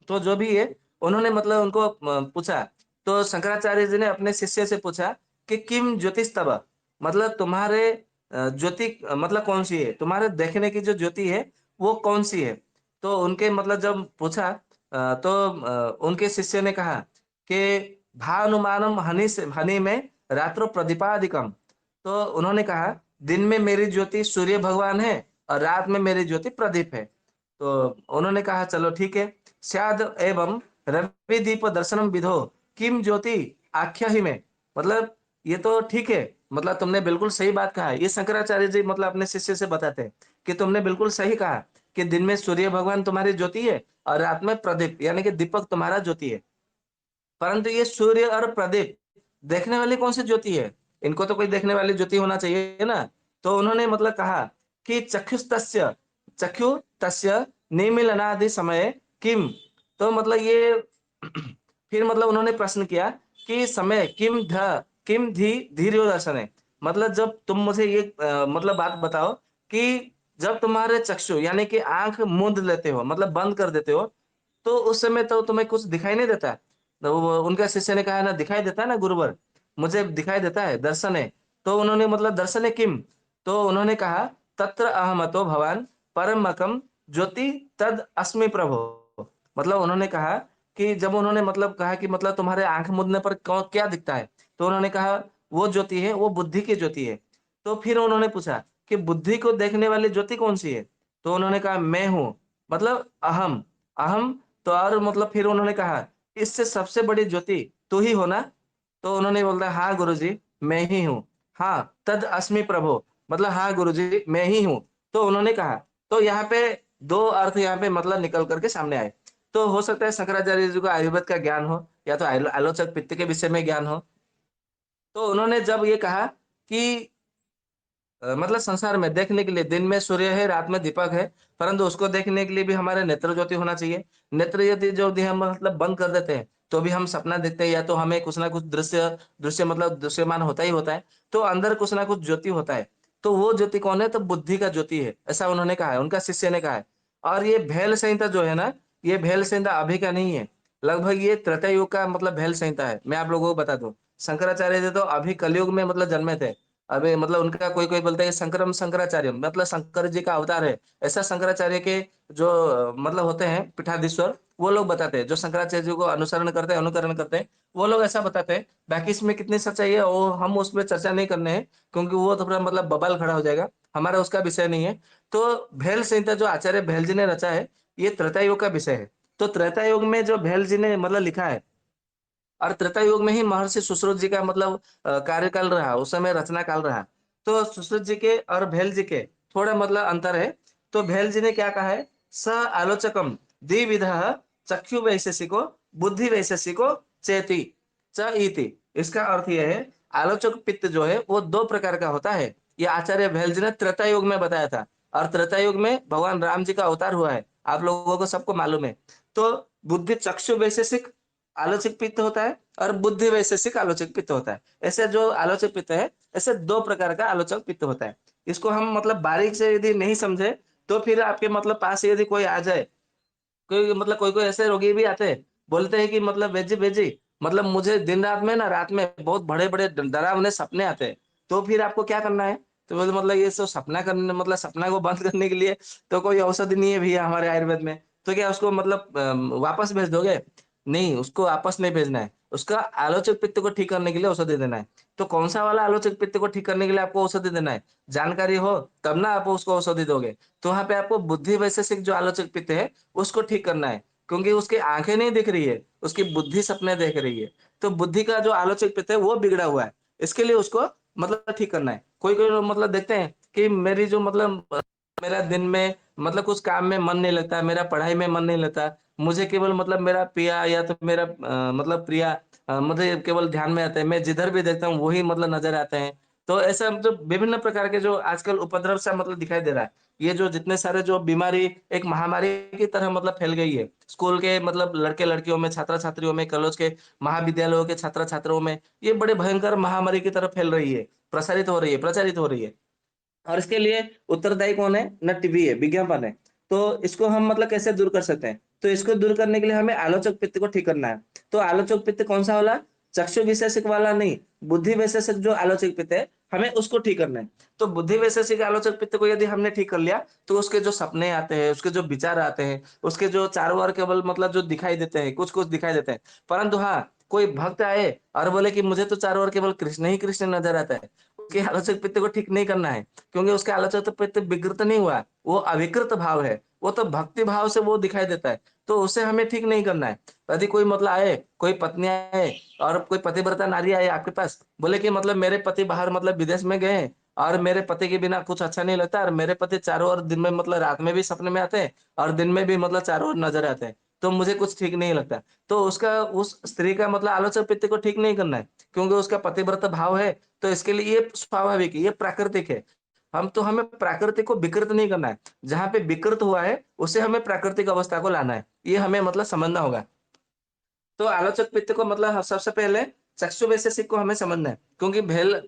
तो जो भी है, उन्होंने मतलब उनको पूछा, तो शंकराचार्य जी ने अपने शिष्य से पूछा कि किम ज्योतिस्तव, मतलब तुम्हारे ज्योति मतलब कौन-सी है? तुम्हारे देखने की जो ज्योति है, वो कौन-सी है? तो उनके मतलब जब पूछा तो उनके शिष्य ने कहा कि भानुमानम हनि में रात्रो प्रदीपादिकम। तो उन्होंने कहा, दिन में मेरी ज्योति सूर्य भगवान है और रात में मेरी ज्योति प्रदीप है। तो उन्होंने कहा चलो ठीक है। स्याद एवं रवि दीप दर्शनम विधो किम ज्योति आख्या ही में, मतलब ये तो ठीक है, मतलब तुमने बिल्कुल सही बात कहा है। ये शंकराचार्य जी मतलब अपने शिष्य से बताते हैं कि तुमने बिल्कुल सही कहा कि दिन में सूर्य भगवान तुम्हारी ज्योति है और रात में प्रदीप यानी कि दीपक तुम्हारा ज्योति है। परंतु ये सूर्य और प्रदीप देखने वाली कौन सी ज्योति है? इनको तो कोई देखने वाली ज्योति होना चाहिए ना। तो उन्होंने मतलब कहा कि चक्षु तस्य निमीलनादि समय किम। तो मतलब ये फिर मतलब उन्होंने प्रश्न किया कि समय किम धीर्यो दर्शन है। मतलब जब तुम मुझे ये मतलब बात बताओ कि जब तुम्हारे चक्षु यानी कि आंख मूंद लेते हो, मतलब बंद कर देते हो, तो उस समय तो तुम्हें कुछ दिखाई नहीं देता? तो वो उनका शिष्य ने कहा ना, दिखाई देता है ना गुरुवर, मुझे दिखाई देता है, दर्शन है। तो उन्होंने मतलब दर्शन है किम? तो उन्होंने कहा, तत्र अहमतो भवान परमकम ज्योति तद अस्मि प्रभो। मतलब उन्होंने कहा कि जब उन्होंने मतलब कहा कि मतलब तुम्हारे आँख मूंदने पर क्या दिखता है? तो उन्होंने कहा वो ज्योति है, वो बुद्धि की ज्योति है। तो फिर उन्होंने पूछा कि बुद्धि को देखने वाली ज्योति कौन-सी है? तो उन्होंने कहा मैं हूँ, मतलब अहम। अहम तो और मतलब फिर उन्होंने कहा, इससे सबसे बड़ी ज्योति तू ही हो ना? तो उन्होंने बोला, हाँ गुरुजी, मैं ही हूँ। हाँ, तद अस्मि प्रभो, मतलब हाँ गुरुजी, मैं ही हूँ। तो उन्होंने कहा, तो यहाँ पे 2 अर्थ यहाँ पे मतलब निकल कर के सामने आए। तो हो सकता है शंकराचार्य जी को आयुर्वेद का ज्ञान हो या तो आलोचक पित्त के विषय में ज्ञान हो। तो उन्होंने जब ये कहा कि मतलब संसार में देखने के लिए दिन में सूर्य है, रात में दीपक है, परंतु उसको देखने के लिए भी हमारे नेत्र ज्योति होना चाहिए। नेत्र यदि जो भी हम मतलब बंद कर देते हैं, तो भी हम सपना देखते हैं या तो हमें कुछ ना कुछ दृश्य दृश्य मतलब दृश्यमान होता ही होता है। तो अंदर कुछ ना कुछ ज्योति होता है। तो वो ज्योति कौन है? तो बुद्धि का ज्योति है, ऐसा उन्होंने कहा है, उनका शिष्य ने कहा है। और ये भेल संहिता जो है ना, ये भेल संहिता अभी का नहीं है। लगभग ये त्रेता युग का मतलब भेल संहिता है। मैं आप लोगों को बता दूँ, शंकराचार्य जी तो अभी कलयुग में मतलब जन्मे थे। अबे मतलब उनका कोई-कोई बोलता है शंकराचार्य मतलब शंकर जी का अवतार है। ऐसा शंकराचार्य के जो मतलब होते हैं पीठाधीश्वर, वो लोग बताते हैं। जो शंकराचार्य जी को अनुसरण करते हैं, अनुकरण करते हैं, वो लोग ऐसा बताते हैं। बाकी इसमें कितनी सच्चाई है वो हम उसमें चर्चा नहीं करने हैं, क्योंकि वो तो पूरा मतलब बवाल खड़ा हो जाएगा। हमारा उसका विषय नहीं है। तो भेल संहिता जो आचार्य भेल जी ने रचा है, ये त्रेता युग का विषय है। तो त्रेता युग में जो भेल जी ने मतलब लिखा है और त्रेता युग में ही महर्षि सुश्रुत जी का मतलब कार्यकाल रहा, उस समय रचना काल रहा। तो सुश्रुत जी के और भेल जी के थोड़ा मतलब अंतर है। तो भेल जी ने क्या कहा है? स आलोचकम द्विविधः चक्षु वैशेषिको बुद्धि वैशेषिको चेति च इति। इसका अर्थ यह है, आलोचक पित्त जो है वो 2 प्रकार का होता है। ये आचार्य भेल जी ने त्रेता युग में बताया था और त्रेता युग में भगवान राम जी का अवतार हुआ है। आप लोगों को सबको मालूम है। तो बुद्धि चक्षु वैशेषिक आलोचक पित्त होता है और बुद्धि वैशेषिक आलोचक पित्त होता है। ऐसे जो आलोचक पित्त है, ऐसे 2 प्रकार का आलोचक पित्त होता है। इसको हम मतलब बारीक से यदि नहीं समझे, तो फिर आपके मतलब पास यदि कोई आ जाए, कोई-कोई ऐसे रोगी भी आते हैं, बोलते हैं कि मतलब बेजी मतलब मुझे दिन रात में ना रात में बहुत बड़े-बड़े डरावने सपने आते हैं। तो फिर आपको क्या करना है? तो बोले मतलब ये सब सपना करने मतलब सपना को बंद करने के लिए तो कोई औषधि नहीं है भैया हमारे आयुर्वेद में। तो क्या उसको मतलब वापस भेज दोगे? नहीं, उसको वापस नहीं भेजना है। उसका आलोचक पित्त को ठीक करने के लिए औषधि देना है। तो कौन-सा वाला आलोचक पित्त को ठीक करने के लिए आपको औषधि देना है? जानकारी हो तब ना आप उसको औषधि दोगे। तो वहाँ पे आपको बुद्धि वैशेषिक जो आलोचक पित्त है, उसको ठीक करना है। क्योंकि उसकी आँखें नहीं दिख रही है, उसकी बुद्धि सपने देख रही है। तो बुद्धि का जो आलोचक पित्त है, वो बिगड़ा हुआ है। इसके लिए उसको मतलब ठीक करना है। कोई-कोई लोग मतलब देखते हैं कि मेरी जो मतलब मेरा दिन में मतलब कुछ काम में मन नहीं लगता, मेरा पढ़ाई में मन नहीं लगता। मुझे केवल मतलब मेरा पिया या तो मेरा मतलब प्रिया मुझे केवल ध्यान में आते हैं। मैं जिधर भी देखता हूँ, वही मतलब नज़र आते हैं। तो ऐसा जो विभिन्न प्रकार के जो आजकल उपद्रव सा मतलब दिखाई दे रहा है। ये जो जितने सारे जो बीमारी एक महामारी की तरह मतलब फैल गई है। स्कूल के मतलब लड़के-लड़कियों में, छात्र-छात्रियों में, कॉलेज के महाविद्यालयों के छात्र-छात्राओं में, ये बड़े भयंकर महामारी की तरह फैल रही है, प्रसारित हो रही है, प्रचारित हो रही है। और इसके लिए उत्तरदायी कौन है? ना टीवी है, विज्ञापन है। तो इसको हम मतलब कैसे दूर कर सकते हैं? तो इसको दूर करने के लिए हमें आलोचक पित्त को ठीक करना है। तो आलोचक पित्त कौन-सा वाला? चक्षु विशेषक वाला नहीं, बुद्धि विशेषक जो आलोचक पित्त है, हमें उसको ठीक करना है। तो बुद्धि विशेषक आलोचक पित्त को यदि हमने ठीक कर लिया, तो उसके जो सपने आते हैं, उसके जो विचार आते हैं, उसके जो चारों ओर केवल मतलब जो दिखाई देते हैं, कुछ-कुछ दिखाई देते हैं। परंतु हाँ, कोई भक्त आए और बोले कि मुझे तो चारों ओर केवल कृष्ण ही कृष्ण नज़र आता है। उसके आलोचक पित्त को ठीक नहीं करना है। क्योंकि उसके आलोचक तो पित्त विकृत नहीं हुआ, वो अविकृत भाव है, वो तो भक्ति भाव से वो दिखाई देता है, तो उसे हमें ठीक नहीं करना है। यदि कोई मतलब आए, कोई पत्नी आए और कोई पतिव्रता नारी आए आपके पास, बोले कि मतलब मेरे पति बाहर मतलब विदेश में गए हैं और मेरे पति के बिना कुछ अच्छा नहीं लगता और मेरे पति चारों ओर दिन में मतलब रात में भी सपने में आते हैं और दिन में भी मतलब चारों ओर नज़र आते हैं, तो मुझे कुछ ठीक नहीं लगता। तो उसका उस स्त्री का मतलब आलोचक पित्त को ठीक नहीं करना है, क्योंकि उसका पतिव्रता भाव है, तो इसके लिए ये स्वाभाविक है, ये प्राकृतिक है। हमें प्राकृतिक को विकृत नहीं करना है। जहाँ पे विकृत हुआ है, उसे हमें प्राकृतिक अवस्था को लाना है। ये हमें मतलब समझना होगा। तो आलोचक पित्त को मतलब सबसे पहले चक्षु वैशेषिक को हमें समझना है, क्योंकि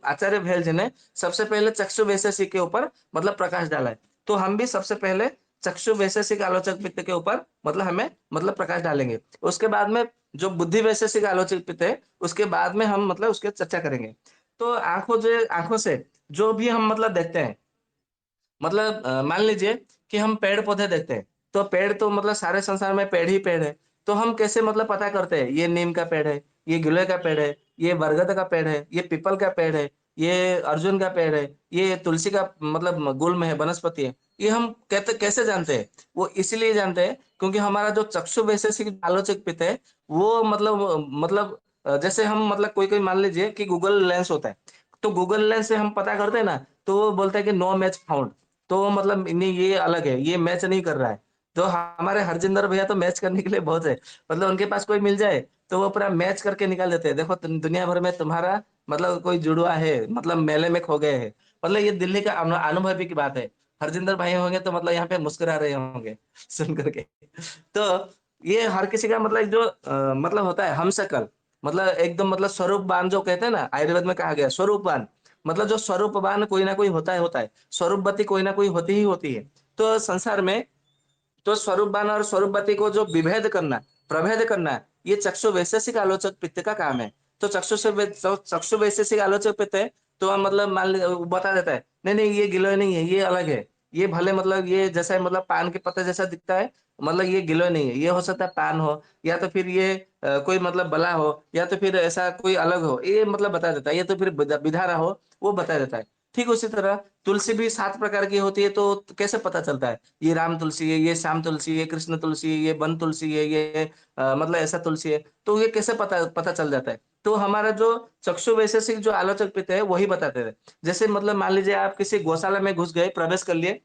आचार्य भेल जी ने सबसे पहले चक्षु वैशेषिक के ऊपर मतलब प्रकाश डाला है। तो हम भी सबसे पहले चक्षु वैशेषिक आलोचक पित्त के ऊपर मतलब हमें मतलब प्रकाश डालेंगे। उसके बाद में जो बुद्धि वैशेषिक आलोचक पित्त है, उसके बाद में हम मतलब उसकी चर्चा करेंगे। तो आँखों से जो भी हम मतलब देखते हैं, मतलब मान लीजिए कि हम पेड़-पौधे देखते हैं, तो पेड़ तो मतलब सारे संसार में पेड़ ही पेड़ है। तो हम कैसे मतलब पता करते हैं, ये नीम का पेड़ है, ये गिलोय का पेड़ है, ये बरगद का पेड़ है, ये पीपल का पेड़ है, ये अर्जुन का पेड़ है, ये तुलसी का मतलब गुल्म है, वनस्पति है। ये हम कहते कैसे जानते हैं? वो इसलिए जानते हैं क्योंकि हमारा जो चक्षु वैशेषिक आलोचक पित्त है, वो जैसे हम मतलब कोई-कोई मान लीजिए कि गूगल लेंस होता है। तो गूगल लेंस से हम पता करते हैं ना, तो वो बोलता है कि नो मैच फाउंड। तो मतलब नहीं ये अलग है, ये मैच नहीं कर रहा है। तो हमारे हरजिंदर भैया तो मैच करने के लिए बहुत है। मतलब उनके पास कोई मिल जाए, तो वो पूरा मैच करके निकाल देते हैं। देखो दुनिया भर में तुम्हारा मतलब कोई जुड़वा है, मतलब मेले में खो गए हैं। मतलब ये दिल्ली का अनुभवी की बात है। हरजिंदर भाई होंगे तो मतलब यहाँ पे मुस्कुरा रहे होंगे सुन करके। तो ये हर किसी का मतलब जो मतलब होता है हमशक्ल, मतलब एकदम मतलब स्वरूपवान जो कहते हैं ना, आयुर्वेद में कहा गया है स्वरूपवान। मतलब जो स्वरूपवान कोई ना कोई होता है, होता है। स्वरूपवती कोई ना कोई होती ही होती है। तो संसार में तो स्वरूपवान और स्वरूपवती को जो विभेद करना, प्रभेद करना, ये चक्षु वैशेषिक आलोचक पित्त का काम है। तो चक्षु वैशेषिक आलोचक पित्त है, तो हम मतलब मान ली वो बता देता है, नहीं-नहीं ये गिलोय नहीं है, ये अलग है। ये भले मतलब ये जैसा मतलब पान के पत्ते जैसा दिखता है, मतलब ये गिलोय नहीं है। ये हो सकता है पान हो या तो फिर ये कोई मतलब बला हो या तो फिर ऐसा कोई अलग हो, ये मतलब बता देता है। ये तो फिर बिधारा हो, वो बता देता है। ठीक उसी तरह तुलसी भी 7 प्रकार की होती है, तो कैसे पता चलता है? ये राम तुलसी है, ये श्याम तुलसी है, ये कृष्ण तुलसी है, ये वन तुलसी है, ये मतलब ऐसा तुलसी है। तो ये कैसे पता पता चल जाता है? तो हमारा जो चक्षु वैशेषिक जो आलोचक पित्त है, वही बताते हैं। जैसे मतलब मान लीजिए आप किसी गौशाला में घुस गए, प्रवेश कर लिए,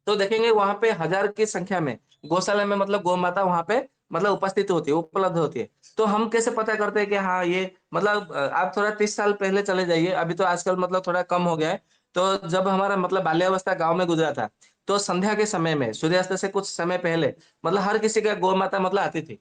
तो देखेंगे वहाँ पे हज़ार की संख्या में गौशाला में मतलब गौ माता वहाँ पे मतलब उपस्थित होती है, उपलब्ध होती है। तो हम कैसे पता करते हैं कि हाँ, ये मतलब आप थोड़ा 30 साल पहले चले जाइए, अभी तो आजकल मतलब थोड़ा कम हो गया है। तो जब हमारा मतलब बाल्यावस्था गाँव में गुज़रा था, तो संध्या के समय में सूर्यास्त से कुछ समय पहले मतलब हर किसी का गौ माता मतलब आती थी।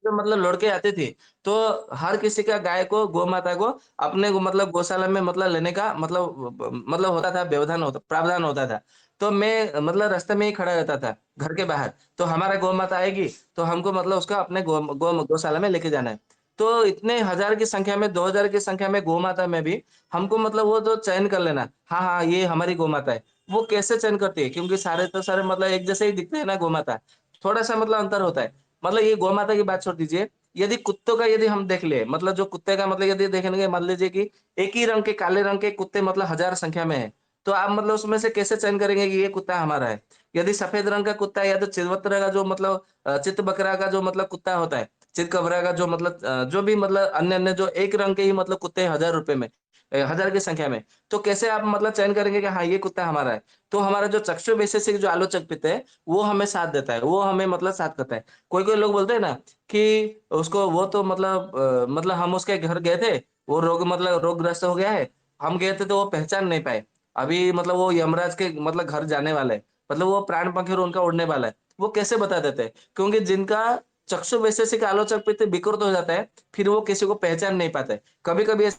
तो मतलब लड़के आते थे, तो हर किसी का गाय को, गौ माता को अपने को मतलब गौशाला में मतलब लेने का मतलब होता था, प्रावधान होता था। तो मैं मतलब रास्ते में ही खड़ा रहता था, घर के बाहर। तो हमारा गौ माता आएगी, तो हमको मतलब उसका अपने गौशाला में लेके जाना है। तो इतने हज़ार की संख्या में, 2000 की संख्या में गौ माता में भी हमको मतलब वो जो चयन कर लेना, हाँ, हाँ, ये हमारी गौ माता है। वो कैसे चयन करती है? क्योंकि सारे तो सारे मतलब एक जैसे ही दिखते हैं ना गौ माता। थोड़ा-सा मतलब अंतर होता है। मतलब ये गौ माता की बात छोड़ दीजिए, यदि कुत्तों का यदि हम देख लें, मतलब जो कुत्ते का मतलब यदि देखेंगे, मान लीजिए कि एक ही रंग के काले रंग के कुत्ते मतलब हज़ार संख्या में हैं, तो आप मतलब उसमें से कैसे चयन करेंगे कि ये कुत्ता हमारा है? यदि सफ़ेद रंग का कुत्ता है या तो चितबत्रा का जो मतलब चित बकरा का जो मतलब कुत्ता होता है, चित कबरा का जो मतलब जो भी मतलब अन्य-अन्य जो एक रंग के ही मतलब कुत्ते हैं हज़ार रुपए में, हज़ार की संख्या में, तो कैसे आप मतलब चयन करेंगे कि हाँ, ये कुत्ता हमारा है? तो हमारा जो चक्षु वैशेषिक जो आलोचक पित्त है, वो हमें साथ देता है, वो हमें मतलब साथ करता है। कोई-कोई लोग बोलते हैं ना कि उसको वो तो मतलब हम उसके घर गए थे, वो रोग मतलब रोगग्रस्त हो गया है। हम गए थे तो वो पहचान नहीं पाए। अभी मतलब वो यमराज के मतलब घर जाने वाले हैं, मतलब वो प्राण पखेरु उनका उड़ने वाला है। वो कैसे बता देते हैं? क्योंकि जिनका चक्षु वैशेषिक आलोचक पित्त विकृत हो जाता है, फिर वो किसी को पहचान नहीं पाते। कभी-कभी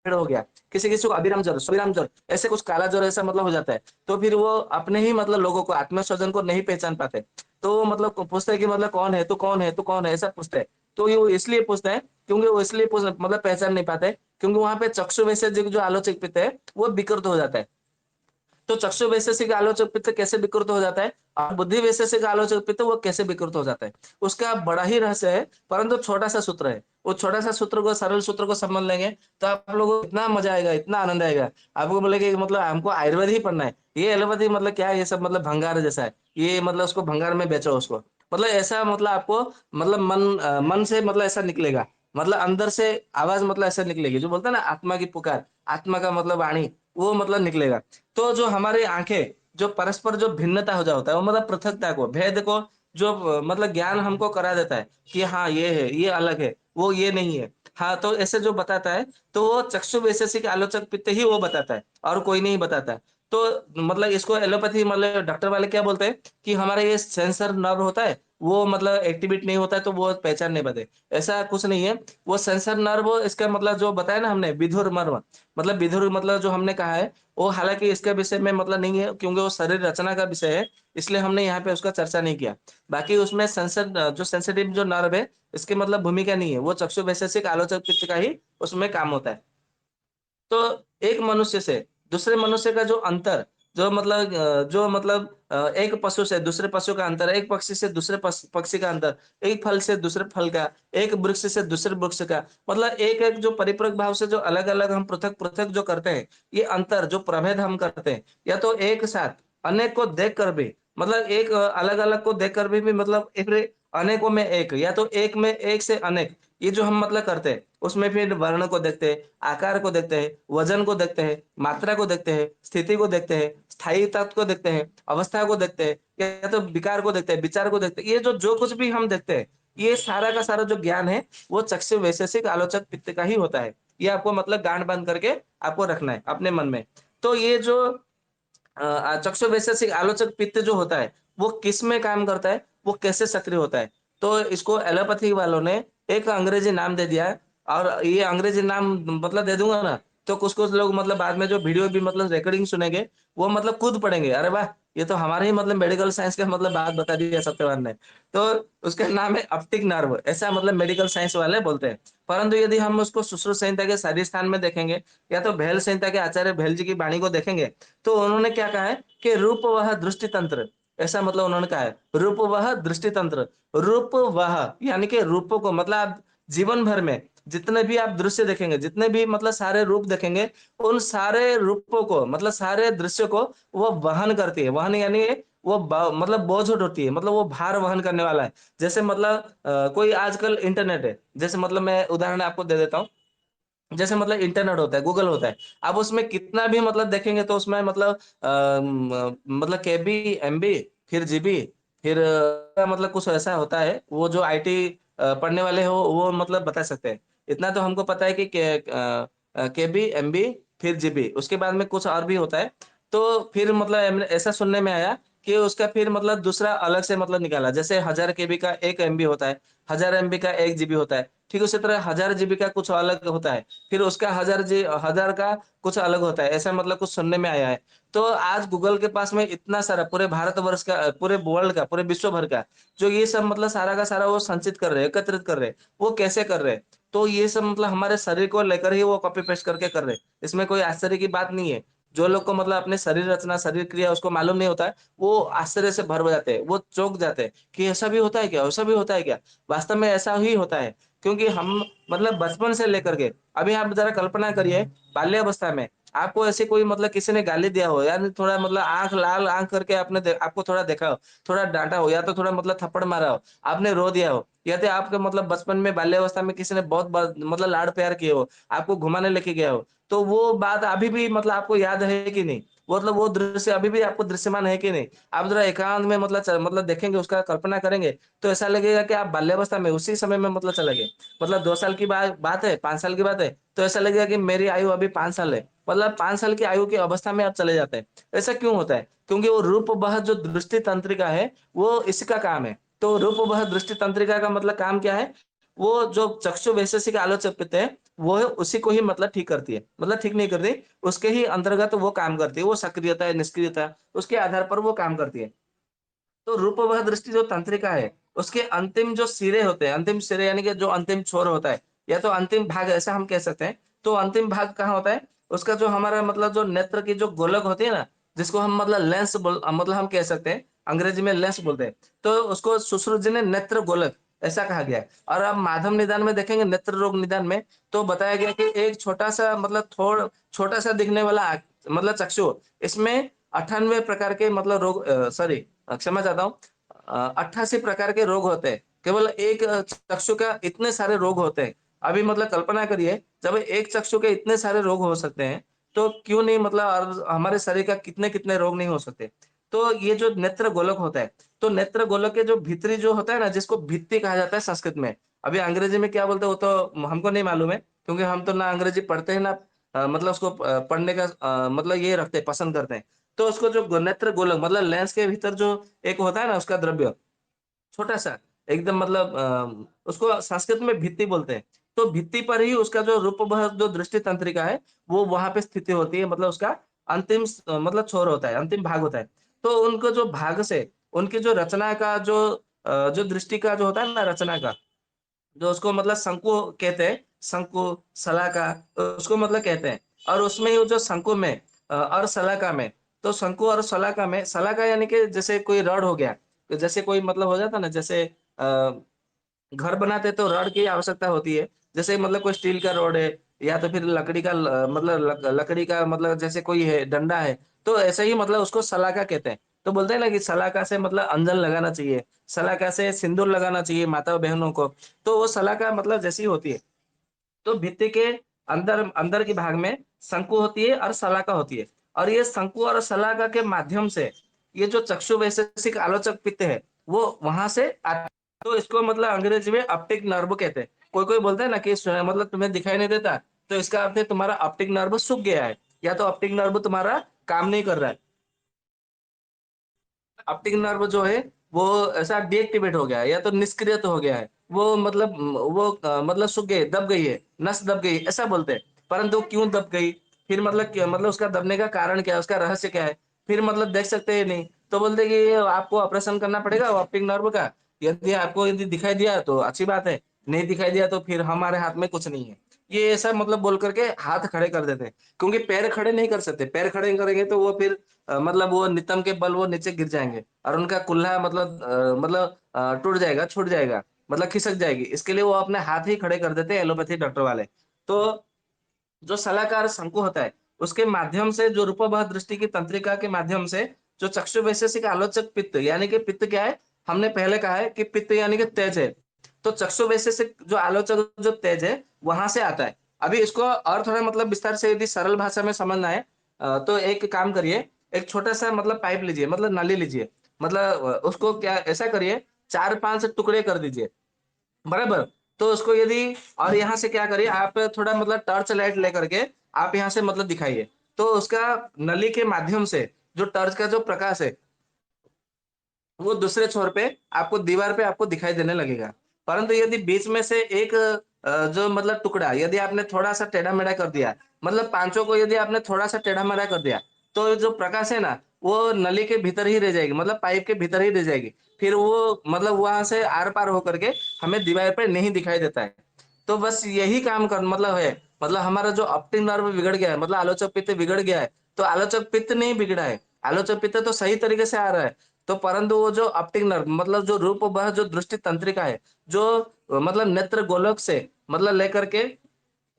हो गया, किसी-किसी को अभिराम ज्वर, श्रीराम ज्वर, ऐसे कुछ काला ज्वर ऐसा मतलब हो जाता है। तो फिर वो अपने ही मतलब लोगों को, आत्मीय-स्वजन को नहीं पहचान पाते। तो वो मतलब पूछते हैं कि मतलब कौन है? तू कौन है? तू कौन है? ऐसा पूछते हैं। तो ये वो इसलिए पूछते हैं, क्योंकि वो इसलिए पूछ मतलब पहचान नहीं पाते, क्योंकि वहाँ पे चक्षु वैशेषिक जो आलोचक पित्त है, वो विकृत हो जाता है। तो चक्षु वैशेषिक आलोचक पित्त कैसे विकृत हो जाता है और बुद्धि वैशेषिक आलोचक पित्त वो कैसे विकृत हो जाता है, उसका बड़ा ही रहस्य है, परंतु छोटा सा सूत्र है। वो छोटा सा सूत्र को, सरल सूत्र को समझ लेंगे तो आप लोगों को इतना मजा आएगा, इतना आनंद आएगा। आपको बोलेंगे कि मतलब हमको आयुर्वेद ही पढ़ना है, ये एलोपैथी मतलब क्या है, ये सब मतलब भंगार जैसा है, ये मतलब उसको भंगार में बेचो उसको, मतलब ऐसा मतलब आपको मतलब मन से मतलब ऐसा निकलेगा, मतलब अंदर से आवाज मतलब ऐसा निकलेगी, जो बोलता है ना आत्मा की पुकार, आत्मा का मतलब वाणी, वो मतलब निकलेगा। तो जो हमारी आंखें जो परस्पर जो भिन्नता हो जाता है, वो मतलब पृथकता को, भेद को, जो मतलब ज्ञान हमको करा देता है कि हाँ ये है, ये अलग है, वो ये नहीं है। हाँ, तो ऐसे जो बताता है, तो वो चक्षु वैशेषिक आलोचक पित्त ही वो बताता है और कोई नहीं बताता है। तो मतलब इसको एलोपैथी मतलब डॉक्टर वाले क्या बोलते हैं कि हमारा ये सेंसर नर्व होता है, वो मतलब एक्टिवेट नहीं होता है, तो वो पहचान नहीं पाते। ऐसा कुछ नहीं है। वो सेंसर नर्व इसका मतलब जो बताया ना हमने विधुर मर्म, मतलब विधुर मतलब जो हमने कहा है, वो हालाँकि इसके विषय में मतलब नहीं है, क्योंकि वो शरीर रचना का विषय है, इसलिए हमने यहाँ पे उसका चर्चा नहीं किया। बाकी उसमें जो सेंसिटिव जो नर्व है, इसकी मतलब भूमिका नहीं है, वो चक्षु वैशेषिक आलोचक पित्त का ही उसमें काम होता है। तो एक मनुष्य से दूसरे मनुष्य का जो अंतर, जो मतलब एक पशु से दूसरे पशु का अंतर, एक पक्षी से दूसरे पक्षी का अंतर, एक फल से दूसरे फल का, एक वृक्ष से दूसरे वृक्ष का, मतलब एक एक जो परिपूरक भाव से जो अलग अलग हम पृथक पृथक जो करते हैं, ये अंतर जो प्रभेद हम करते हैं, या तो एक साथ अनेक को देख कर भी, मतलब एक अलग अलग को देख कर भी मतलब एक अनेकों में एक, या तो एक में एक से अनेक, ये जो हम मतलब करते हैं, उसमें फिर वर्ण को देखते हैं, आकार को देखते हैं, वजन को देखते हैं, मात्रा को देखते हैं, स्थिति को देखते हैं, स्थायी तत्व को देखते हैं, अवस्था को देखते हैं, या तो विकार को देखते हैं, विचार को देखते हैं। ये जो जो कुछ भी हम देखते हैं, ये सारा का सारा जो ज्ञान है, वो चक्षु वैशेषिक आलोचक पित्त का ही होता है। ये आपको मतलब गांठ बांध करके आपको रखना है अपने मन में। तो ये जो चक्षु वैशेषिक आलोचक पित्त जो होता है, वो किस में काम करता है, वो कैसे सक्रिय होता है? तो इसको एलोपैथी वालों ने एक अंग्रेजी नाम दे दिया है, और ये अंग्रेजी नाम मतलब दे दूँगा ना, तो कुछ-कुछ लोग मतलब बाद में जो वीडियो भी मतलब रिकॉर्डिंग सुनेंगे, वो मतलब कूद पड़ेंगे, अरे वाह! ये तो हमारे ही मतलब मेडिकल साइंस का मतलब बात बता दी है सत्यवान ने। तो उसका नाम है ऑप्टिक नर्व, ऐसा मतलब मेडिकल साइंस वाले बोलते हैं। परंतु यदि हम उसको सुश्रुत संहिता के शारीर स्थान में देखेंगे, या तो भेल संहिता के आचार्य भेल जी की वाणी को देखेंगे, तो उन्होंने क्या कहा है कि रूप वह दृष्टि तंत्र, ऐसा मतलब उन्होंने कहा है, रूप वह दृष्टि तंत्र, रूप वह यानी कि रूपों को मतलब आप जीवन भर में जितने भी आप दृश्य देखेंगे, जितने भी मतलब सारे रूप देखेंगे, उन सारे रूपों को मतलब सारे दृश्य को वो वहन करती है। वहन यानी वो मतलब बोझ उठाती है, मतलब वो भार वहन करने वाला है। जैसे मतलब कोई आजकल इंटरनेट है, जैसे मतलब मैं उदाहरण आपको दे देता हूँ। जैसे मतलब इंटरनेट होता है, गूगल होता है। आप उसमें कितना भी मतलब देखेंगे, तो उसमें मतलब मतलब केबी, एमबी, फिर जीबी, फिर मतलब कुछ ऐसा होता है, वो जो आईटी पढ़ने वाले हो वो मतलब बता सकते हैं। इतना तो हमको पता है कि केबी, एमबी, फिर जीबी, उसके बाद में कुछ और भी होता है। तो फिर मतलब ऐसा सुनने में आया कि उसका फिर मतलब दूसरा अलग से मतलब निकाला। जैसे 1000 केबी का 1 एमबी होता है, 1000 एमबी का 1 जीबी होता है। ठीक उसी तरह 1000 जीबी का कुछ अलग होता है, फिर उसका 1000 का कुछ अलग होता है, ऐसा मतलब कुछ सुनने में आया है। तो आज गूगल के पास में इतना सारा पूरे भारतवर्ष का, पूरे वर्ल्ड का, पूरे विश्व भर का, जो ये सब मतलब सारा का सारा वो संचित कर रहे हैं, एकत्रित कर रहे हैं। वो कैसे कर रहे हैं? तो ये सब मतलब हमारे शरीर को लेकर ही वो कॉपी पेस्ट करके कर रहे हैं। इसमें कोई आश्चर्य की बात नहीं है। जो लोग को मतलब अपने शरीर रचना, शरीर क्रिया उसको मालूम नहीं होता है, वो आश्चर्य से भर जाते हैं, वो चौंक जाते हैं कि ऐसा भी होता है क्या? वैसा भी होता है क्या? वास्तव में ऐसा ही होता है। क्योंकि हम मतलब बचपन से लेकर के अभी आप जरा कल्पना करिए, बाल्यावस्था में आपको ऐसे कोई मतलब किसी ने गाली दिया हो, यानी थोड़ा मतलब आंख लाल आंख करके आपको थोड़ा देखा हो, थोड़ा डांटा हो, या तो थोड़ा मतलब थप्पड़ मारा हो, आपने रो दिया हो, या तो आपके मतलब बचपन में बाल्यावस्था में किसी ने बहुत मतलब लाड़ प्यार किए हो, आपको घुमाने लेके गया हो, तो वो बात अभी भी मतलब आपको याद है कि नहीं? मतलब वो दृश्य अभी भी आपको दृश्यमान है कि नहीं? आप ज़रा एकांत में मतलब देखेंगे, उसका कल्पना करेंगे, तो ऐसा लगेगा कि आप बाल्यावस्था में उसी समय में मतलब चले गए। मतलब 2 साल की बात है, 5 साल की बात है, तो ऐसा लगेगा कि मेरी आयु अभी 5 साल है। मतलब 5 साल की आयु की अवस्था में आप चले जाते हैं। ऐसा क्यों होता है? क्योंकि वो रूपवह जो दृष्टि तंत्रिका है, वो इसका काम है। तो रूपवह दृष्टि तंत्रिका का मतलब काम क्या है? वो जो चक्षु वैशेषिक आलोचक पित्त है, वो है उसी को ही मतलब ठीक करती है। मतलब ठीक नहीं करती, उसके ही अंतर्गत वो काम करती है। वो सक्रियता है, निष्क्रियता, उसके आधार पर वो काम करती है। तो रूपवह दृष्टि जो तंत्रिका है, उसके अंतिम जो सिरे होते हैं, अंतिम सिरे यानी कि जो अंतिम छोर होता है, या तो अंतिम भाग ऐसा हम कह सकते हैं। तो अंतिम भाग कहाँ होता है? उसका जो हमारा मतलब जो नेत्र की जो गोलक होती है ना, जिसको हम मतलब मतलब हम कह सकते हैं, अंग्रेजी में लेंस बोलते हैं। तो उसको सुश्रुत जी ने नेत्र गोलक ऐसा कहा गया है। और अब माधव निदान में देखेंगे, नेत्र रोग निदान में, तो बताया गया कि एक छोटा-सा मतलब छोटा-सा दिखने वाला मतलब चक्षु, इसमें 98 प्रकार के मतलब रोग सॉरी क्षमा चाहता हूँ, 88 प्रकार के रोग होते हैं। केवल एक चक्षु का इतने सारे रोग होते हैं। अभी मतलब कल्पना करिए, जब एक चक्षु के इतने सारे रोग हो सकते हैं, तो क्यों नहीं मतलब हमारे शरीर का कितने-कितने रोग नहीं हो सकते। तो ये जो नेत्र गोलक होता है, तो नेत्र गोलक के जो भीतरी जो होता है ना, जिसको भित्ति कहा जाता है संस्कृत में। अभी अंग्रेजी में क्या बोलते हैं वो तो हमको नहीं मालूम है, क्योंकि हम तो ना अंग्रेजी पढ़ते हैं ना मतलब उसको पढ़ने का मतलब ये रखते हैं, पसंद करते हैं। तो उसको जो नेत्र गोलक मतलब लेंस के भीतर जो एक होता है ना उसका द्रव्य, छोटा-सा, एकदम मतलब उसको संस्कृत में भित्ति बोलते हैं। तो भित्ति पर ही उसका जो रूपवह जो दृष्टि तंत्रिका है, वो वहाँ पे स्थिति होती है, मतलब उसका अंतिम मतलब छोर होता है, अंतिम भाग होता है। तो उनको जो भाग से, उनकी जो रचना का जो दृष्टि का जो होता है ना रचना का, जो उसको मतलब शंकु कहते हैं, शंकु, शलाका, उसको मतलब कहते हैं। और उसमें वो जो शंकु में और शलाका में, तो शंकु और शलाका में, शलाका यानी कि जैसे कोई रॉड हो गया, तो जैसे कोई मतलब हो जाता है ना, जैसे घर बनाते तो रॉड की आवश्यकता होती है। जैसे मतलब कोई स्टील का रॉड है, या तो फिर लकड़ी का मतलब लकड़ी का मतलब जैसे कोई है डंडा है, तो ऐसे ही मतलब उसको सलाका कहते हैं। तो बोलते हैं ना कि सलाका से मतलब अंजन लगाना चाहिए, सलाका से सिंदूर लगाना चाहिए माता बहनों को। तो वो सलाका मतलब जैसी होती है। तो भित्ति के अंदर अंदर के भाग में शंकु होती है और शलाका होती है। और ये शंकु और शलाका के माध्यम से ये जो चक्षु वैशेषिक आलोचक पित्त है, वो वहां से आता है। तो इसको मतलब अंग्रेजी में ऑप्टिक नर्व कहते हैं। कोई कोई बोलता है ना कि मतलब तुम्हें दिखाई नहीं देता, तो इसका अर्थ है तुम्हारा ऑप्टिक नर्व सूख गया है, या तो ऑप्टिक नर्व तुम्हारा काम नहीं कर रहा है। ऑप्टिक नर्व जो है वो ऐसा डीएक्टिवेट हो गया है, या तो निष्क्रिय तो हो गया है। वो मतलब वो मतलब सूख गई, दब गई है, नस दब गई, ऐसा बोलते हैं। परंतु क्यों दब गई? फिर मतलब क्या मतलब उसका दबने का कारण क्या है? उसका रहस्य क्या है? फिर मतलब देख सकते हैं नहीं, तो बोलते हैं कि आपको ऑपरेशन करना पड़ेगा ऑप्टिक नर्व का। यदि दिखाई दिया तो अच्छी बात है, नहीं दिखाई दिया तो फिर हमारे हाथ में कुछ नहीं है। ये ऐसा मतलब बोल करके हाथ खड़े कर देते हैं, क्योंकि पैर खड़े नहीं कर सकते। पैर खड़े करेंगे तो वो फिर मतलब वो नितंब के बल वो नीचे गिर जाएँगे, और उनका कुल्ला मतलब टूट जाएगा, छूट जाएगा, मतलब खिसक जाएगी। इसके लिए वो अपने हाथ ही खड़े कर देते हैं एलोपैथी डॉक्टर वाले। तो जो सलाकार शंकु होता है, उसके माध्यम से जो रूपवह दृष्टि की तंत्रिका के माध्यम से जो चक्षु वैशेषिक आलोचक पित्त, यानी कि पित्त क्या है? हमने पहले कहा है कि पित्त यानी कि तेज है। तो चक्षु वैशेषिक जो आलोचक जो तेज है, वहाँ से आता है। अभी इसको और थोड़ा मतलब विस्तार से यदि सरल भाषा में समझना है, तो एक काम करिए, एक छोटा-सा मतलब पाइप लीजिए, मतलब नली लीजिए। मतलब उसको क्या ऐसा करिए, 4-5 टुकड़े कर दीजिए। बराबर? तो उसको यदि और यहाँ से क्या करिए आप, थोड़ा मतलब टॉर्च लाइट लेकर के आप यहाँ से मतलब दिखाइए। तो उसका नली के माध्यम से जो टॉर्च का जो प्रकाश है, वो दूसरे छोर पे आपको दीवार पे आपको दिखाई देने लगेगा। परंतु यदि बीच में से एक जो मतलब टुकड़ा यदि आपने थोड़ा-सा टेढ़ा-मेढ़ा कर दिया, मतलब पाँचों को यदि आपने थोड़ा-सा टेढ़ा-मेढ़ा कर दिया, तो जो प्रकाश है ना, वो नली के भीतर ही रह जाएगी, मतलब पाइप के भीतर ही रह जाएगी। फिर वो मतलब वहाँ से आर-पार होकर के हमें दीवार पे नहीं दिखाई देता है। तो बस यही काम कर मतलब है, मतलब हमारा जो ऑप्टिक नर्व बिगड़ गया है, मतलब आलोचक पित्त बिगड़ गया है, तो आलोचक पित्त नहीं बिगड़ा है, आलोचक पित्त तो सही तरीके से आ रहा है। तो परंतु वो जो ऑप्टिक नर्व मतलब जो रूपवह जो दृष्टि तंत्रिका है, जो मतलब नेत्र गोलक से मतलब लेकर के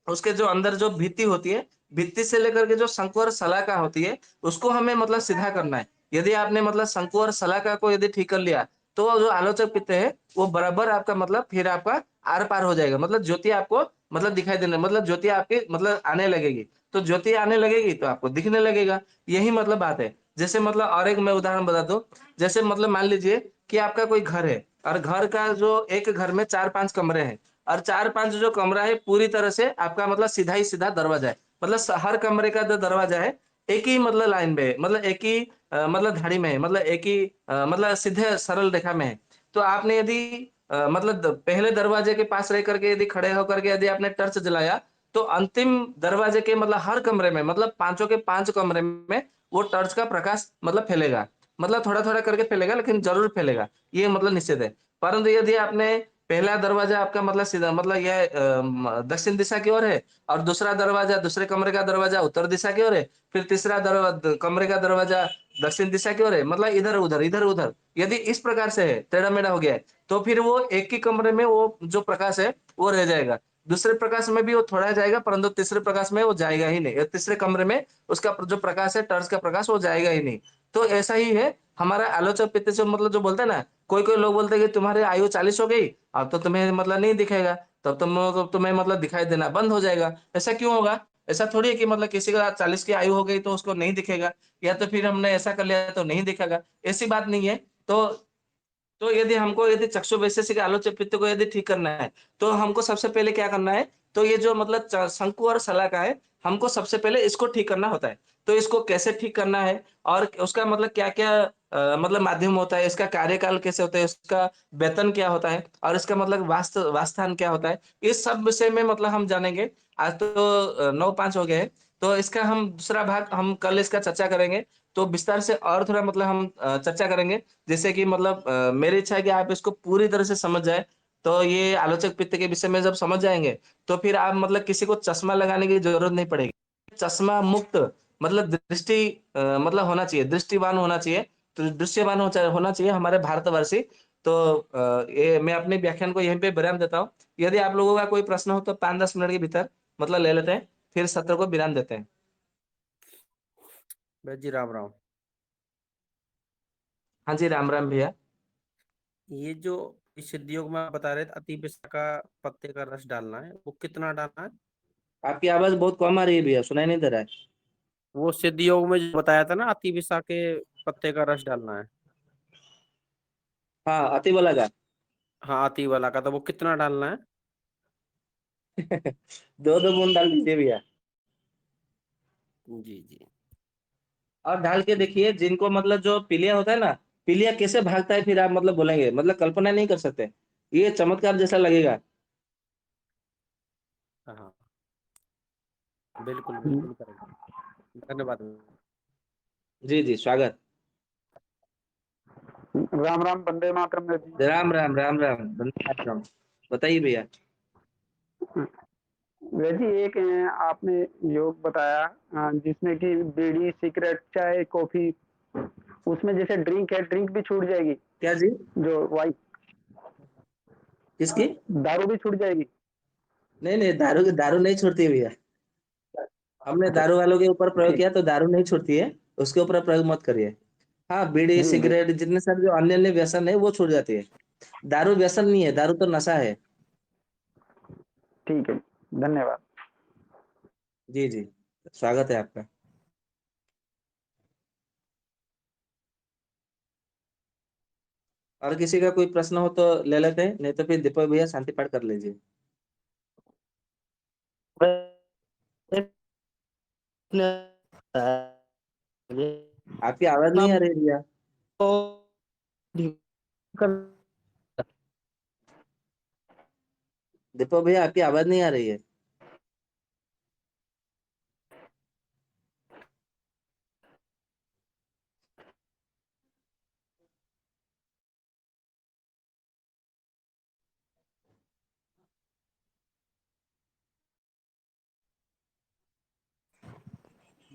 उसके जो अंदर जो भित्ति होती है, भित्ति से लेकर के जो शंकु और शलाका होती है, उसको हमें मतलब सीधा करना है। यदि आपने मतलब शंकु और शलाका को यदि ठीक कर लिया, तो वो जो आलोचक पित्त है, वो बराबर आपका मतलब फिर आपका आर-पार हो जाएगा। मतलब ज्योति आपको मतलब दिखाई देने मतलब ज्योति आपकी मतलब आने लगेगी। तो ज्योति आने लगेगी तो आपको दिखने लगेगा। यही मतलब बात है। जैसे मतलब और एक मैं उदाहरण बता दूं, जैसे मतलब मान लीजिए कि आपका कोई घर है और घर का जो एक घर में 4-5 कमरे हैं और 4-5 जो कमरा है पूरी तरह से आपका मतलब सीधा ही सीधा दरवाजा है। मतलब हर कमरे का जो दरवाजा है एक ही मतलब लाइन में है, मतलब एक ही मतलब धाड़ी में है, मतलब एक ही मतलब सीधे सरल रेखा में है। तो आपने यदि मतलब पहले दरवाजे के पास रह करके यदि खड़े होकर के यदि आपने टर्च जलाया तो अंतिम दरवाजे के मतलब हर कमरे में मतलब पांचों के 5 कमरे में वो टर्च का प्रकाश मतलब फैलेगा। मतलब थोड़ा-थोड़ा करके फैलेगा लेकिन ज़रूर फैलेगा। ये मतलब निश्चित है। परंतु यदि आपने पहला दरवाजा आपका मतलब सीधा मतलब यह दक्षिण दिशा की ओर है और दूसरा दरवाजा दूसरे कमरे का दरवाजा उत्तर दिशा की ओर है, फिर तीसरा कमरे का दरवाजा दक्षिण दिशा की ओर है, मतलब इधर-उधर, इधर-उधर। यदि इस प्रकार से है, टेढ़ा-मेढ़ा हो गया है, तो फिर वो एक ही कमरे में वो जो प्रकाश है, वो रह जाएगा। दूसरे प्रकाश में भी वो थोड़ा जाएगा, परंतु तीसरे प्रकाश में वो जाएगा ही नहीं। तीसरे कमरे में उसका जो प्रकाश है, टॉर्च का प्रकाश, वो जाएगा ही नहीं। तो ऐसा ही है, हमारा आलोचक पित्त से मतलब जो बोलते हैं ना, कोई-कोई लोग बोलते हैं कि तुम्हारी आयु 40 हो गई, अब तो तुम्हें मतलब नहीं दिखेगा, तब तुम्हें मतलब दिखाई देना बंद हो जाएगा। ऐसा क्यों होगा? ऐसा थोड़ी है कि मतलब किसी का 40 की आयु हो गई तो उसको नहीं दिखेगा या तो फिर हमने ऐसा कर लिया तो नहीं दिखेगा, ऐसी बात नहीं है। तो यदि हमको यदि चक्षु वैशेषिक आलोच्य पित्त को यदि ठीक करना है, तो हमको सबसे पहले क्या करना है, तो ये जो मतलब शंकु और शलाका है, हमको सबसे पहले इसको ठीक करना होता है। तो इसको कैसे ठीक करना है और उसका मतलब क्या-क्या मतलब माध्यम होता है, इसका कार्यकाल कैसे होता है, इसका वेतन क्या होता है और इसका मतलब वासस्थान क्या होता है, इस सब विषय में मतलब हम जानेंगे। आज तो 9-5 हो गए हैं, तो इसका हम दूसरा भाग हम कल इसका चर्चा करेंगे। तो विस्तार से और थोड़ा मतलब हम चर्चा करेंगे। जैसे कि मतलब मेरी इच्छा है कि आप इसको पूरी तरह से समझ जाएँ, तो ये आलोचक पित्त के विषय में जब समझ जाएँगे, तो फिर आप मतलब किसी को चश्मा लगाने की ज़रूरत नहीं पड़ेगी। चश्मा मुक्त मतलब दृष्टि मतलब होना चाहिए, दृष्टिवान होना चाहिए, तो दृश्यवान होना चाहिए हमारे भारतवर्षी। तो ये मैं अपने व्याख्यान को यहीं पे विराम देता हूँ। यदि आप लोगों का कोई प्रश्न हो तो 5-10 मिनट के भीतर मतलब ले लेते हैं, फिर सत्र को विराम देते हैं। भैया जी राम राम। हाँ जी, राम-राम भैया। ये जो इस सिद्ध योग में आप बता रहे थे अति विशाखा पत्ते का रस डालना है, वो कितना डालना है? आपकी आवाज़ बहुत कम आ रही है भैया, सुनाई नहीं दे रहा है। वो सिद्ध योग में जो बताया था ना अति विशाखे पत्ते का रस डालना है। हाँ, अति वाला का। हाँ अति वाला का, तो वो कितना डालना है? 2-2 बूंद डाल दीजिए भैया। जी जी। और डाल के देखिए जिनको मतलब जो पीलिया होता है ना, पीलिया कैसे भागता है फिर आप मतलब बोलेंगे, मतलब कल्पना नहीं कर सकते। ये चमत्कार जैसा लगेगा। हाँ बिल्कुल बिल्कुल करेंगे। धन्यवाद। जी, जी, स्वागत। राम राम, वंदे मातरम जी। राम, राम, राम, राम, वंदे मातरम। बताइए भैया। वैसे एक आपने योग बताया जिसमें कि बीड़ी सिगरेट चाय कॉफी, उसमें जैसे ड्रिंक है, ड्रिंक भी छूट जाएगी, क्या जी? जो वाइट किसकी? दारू भी छूट जाएगी। नहीं, नहीं, दारू नहीं छूटती है भैया। हमने अच्छा, दारू वालों के ऊपर प्रयोग ठीक। किया तो दारू नहीं छूटती है, उसके ऊपर प्रयोग मत करिए। हाँ, बीड़ी, जी जी, सिगरेट जितने सारे जो अन्य-अन्य व्यसन है वो छूट जाती है। दारू व्यसन नहीं है, दारू तो नशा है। ठीक है, धन्यवाद। जी, जी, स्वागत है आपका। और किसी का कोई प्रश्न हो तो ले लेते हैं, नहीं तो फिर दीपक भैया शांति पाठ कर लीजिए। आपकी आवाज़ नहीं आ रही है भैया। दीपक भैया आपकी आवाज़ नहीं आ रही है।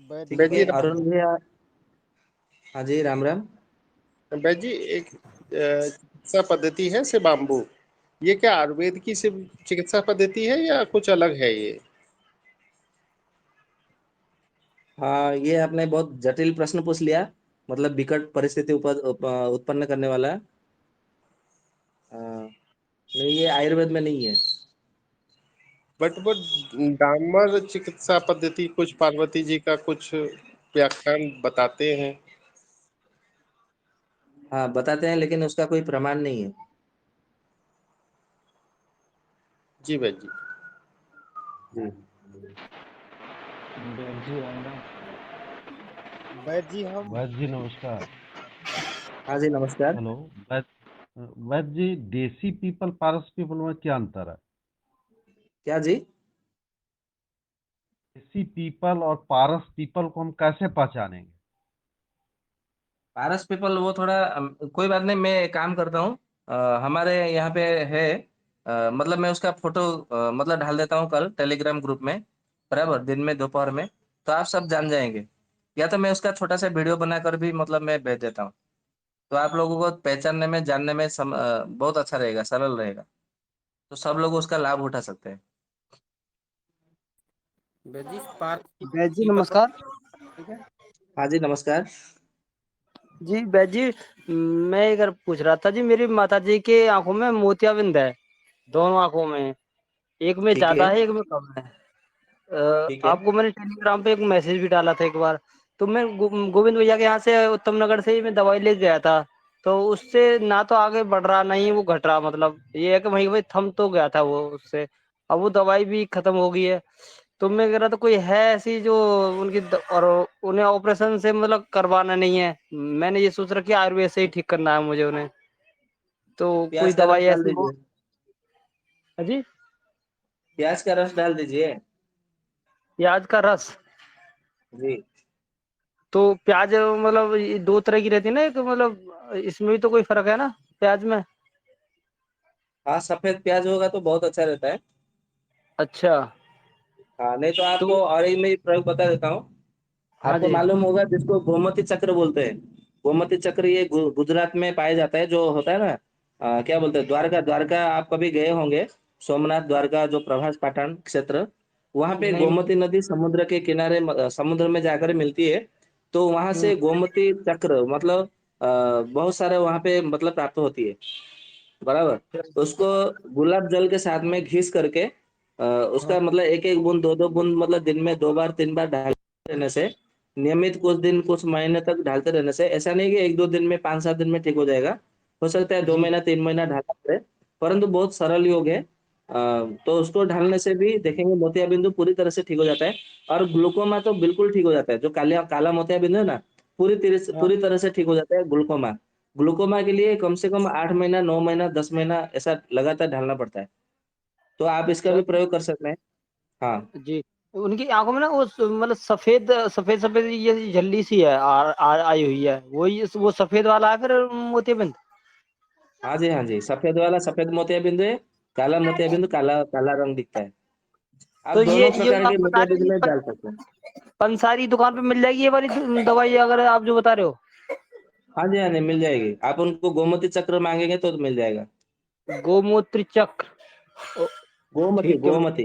ठीक बैद है, जी अरुण भैया। हाँ जी, राम, राम। बैद जी एक चिकित्सा पद्धति है से बाम्बू, ये क्या आयुर्वेद की सिर्फ चिकित्सा पद्धति है या कुछ अलग है ये? हाँ, ये आपने बहुत जटिल प्रश्न पूछ लिया, मतलब विकट परिस्थिति उत्पन्न करने वाला। नहीं, ये आयुर्वेद में नहीं है। बट वो डामर चिकित्सा पद्धति कुछ पार्वती जी का कुछ व्याख्यान बताते हैं। हाँ बताते हैं, लेकिन उसका कोई प्रमाण नहीं है। जी वैद्य जी। जी वैद्य जी राम राम। वैद्य जी हम वैद्य जी नमस्कार। हाँ जी नमस्कार। हेलो। वैद्य जी, देसी पीपल पारस पीपल में क्या अंतर है? क्या जी? देसी पीपल और पारस पीपल को हम कैसे पहचानेंगे? पारस पीपल वो थोड़ा कोई बात नहीं, मैं एक काम करता हूँ। हमारे यहाँ पे है, मतलब मैं उसका फोटो मतलब डाल देता हूँ कल टेलीग्राम ग्रुप में, बराबर दिन में दोपहर में, तो आप सब जान जाएंगे। या तो मैं उसका छोटा सा वीडियो बनाकर भी मतलब मैं भेज देता हूँ, तो आप लोगों को पहचानने में जानने में बहुत अच्छा रहेगा, सरल रहेगा, तो सब लोग उसका लाभ उठा सकते हैं। वैदिश पार्क वैद्य जी पीपल नमस्कार। ठीक है। हाँ जी नमस्कार। जी वैद्य जी, मैं एक पूछ रहा था जी, मेरी माता जी के आंखों में मोतियाबिंद है, दोनों आंखों में, एक में ठीक है। ज्यादा है एक में कम है। ठीक है। आपको मैंने टेलीग्राम पे एक मैसेज भी डाला था एक बार। तो मैं गोविंद भैया के यहाँ से उत्तम नगर से ही मैं दवाई ले गया था, तो उससे ना तो आगे बढ़ रहा नहीं वो घट रहा, मतलब ये है कि वहीं वहीं थम तो गया था वो उससे। अब वो दवाई भी खत्म हो गई है। तो मैं कह रहा था कोई है ऐसी जो उनकी और उन्हें ऑपरेशन से मतलब करवाना नहीं है, मैंने ये सोच रखा कि आयुर्वेद से ही ठीक करना है मुझे उन्हें, तो कोई प्याज का रस दवाई डाल ऐसी हो। दीजिए। हाँ जी। प्याज का रस डाल दीजिए। प्याज का रस। जी। तो प्याज मतलब ये दो तरह की रहती है ना, एक मतलब इसमें भी तो कोई फर्क है ना प्याज में? हाँ सफेद प्याज होगा तो बहुत अच्छा रहता है। अच्छा। हाँ नहीं तो तो आपको और एक मैं प्रयोग बता देता हूँ। हाँ आपको जी। मालूम होगा जिसको गोमती चक्र बोलते हैं। गोमती चक्र ये गुजरात में पाया जाता है, जो होता है ना, क्या बोलते हैं, द्वारका। द्वारका आप कभी गए होंगे, सोमनाथ द्वारका जो प्रभास पाटन क्षेत्र, वहां पे नहीं गोमती नदी समुद्र के किनारे समुद्र में जाकर मिलती है। तो वहां हम्म, से गोमती चक्र मतलब बहुत सारे वहां पे मतलब प्राप्त होती है, बराबर। तो उसको गुलाब जल के साथ में घिस करके हाँ उसका मतलब एक एक बूंद दो दो बूंद मतलब दिन में दो बार तीन बार डालते रहने से, नियमित कुछ दिन कुछ महीने तक ढालते रहने से, ऐसा नहीं कि एक दो दिन में 5-7 दिन में ठीक हो जाएगा। हो सकता है दो जी। महीना 3 महीना ढालना पड़े, परंतु बहुत सरल योग है। तो उसको ढालने से भी देखेंगे मोतियाबिंदु पूरी तरह से ठीक हो जाता है। और ग्लूकोमा तो बिल्कुल ठीक हो जाता है, जो काला काला मोतियाबिंदु है ना, हाँ पूरी तरह से ठीक हो जाता है ग्लूकोमा। ग्लूकोमा के लिए कम से कम 8 महीना 9 महीना 10 महीना ऐसा लगातार ढालना पड़ता है। तो आप इसका अच्छा। भी प्रयोग कर सकते हैं। हाँ। जी। उनकी आंखों में ना वो मतलब सफेद सफेद सफेद ये झल्ली सी है आई हुई है, वो सफेद वाला है फिर मोतियाबिंद? हाँ जी हाँ जी, सफेद वाला सफेद मोतियाबिंद है, काला मोतियाबिंद काला काला रंग दिखता है। आप तो दोनों ये प्रकार जो आप के बता रहे मोतियाबिंद हो में ये डाल सकते हैं। पंसारी दुकान पे मिल जाएगी ये वाली दवाई अगर आप जो बता रहे हो? हाँ जी मिल जाएगी। आप उनको गोमती चक्र मांगेंगे तो मिल जाएगा। गोमूत्र चक्र। ओ, गोमती ठीक है। गोमती।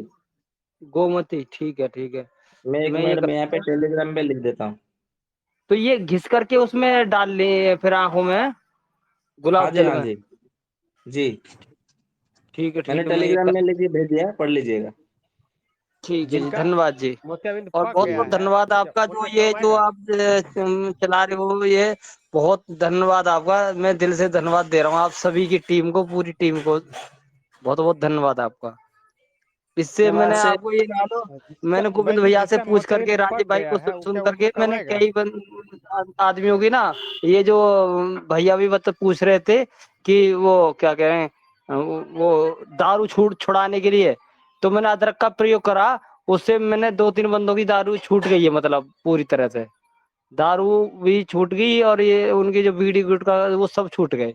गोमती, ठीक है ठीक है। मैं एक मैं ये मिनट में यहाँ करता पे हूँ। टेलीग्राम पे लिख देता हूँ। तो ये घिस करके उसमें डाल ले फिर आंखों में हाँ गुलाब जी जल हाँ में? जी। जी मैंने ठीक है मैं ये टेलीग्राम कर। में लिख के भेज दिया, पढ़ लीजिएगा। ठीक है जी, जिनका धन्यवाद जी। मोतियाबिंद और पक बहुत गया बहुत है धन्यवाद आपका, जो उन्हें ये काम जो आएगा। आप चला रहे हो ये, बहुत धन्यवाद आपका। मैं दिल से धन्यवाद दे रहा हूँ आप सभी की टीम को, पूरी टीम को बहुत बहुत धन्यवाद आपका। इससे धन्यवाद मैंने से। आपको ये ला लो, जिसका मैंने गोविंद वैद्य भैया से जिसका पूछ करके मोतियाबिंद राजीव पक भाई गया को है सुन क्या वो करके काम मैंने आएगा? कई आदमियों की ना, ये जो भैया भी मतलब पूछ रहे थे कि वो क्या कह रहे हैं, वो दारू छुड़ाने के लिए, तो मैंने अदरक का प्रयोग करा, उससे मैंने 2-3 बंदों की दारू छूट गई है, मतलब पूरी तरह से दारू भी छूट गई और ये उनकी जो बीड़ी गुटखा वो सब छूट गए।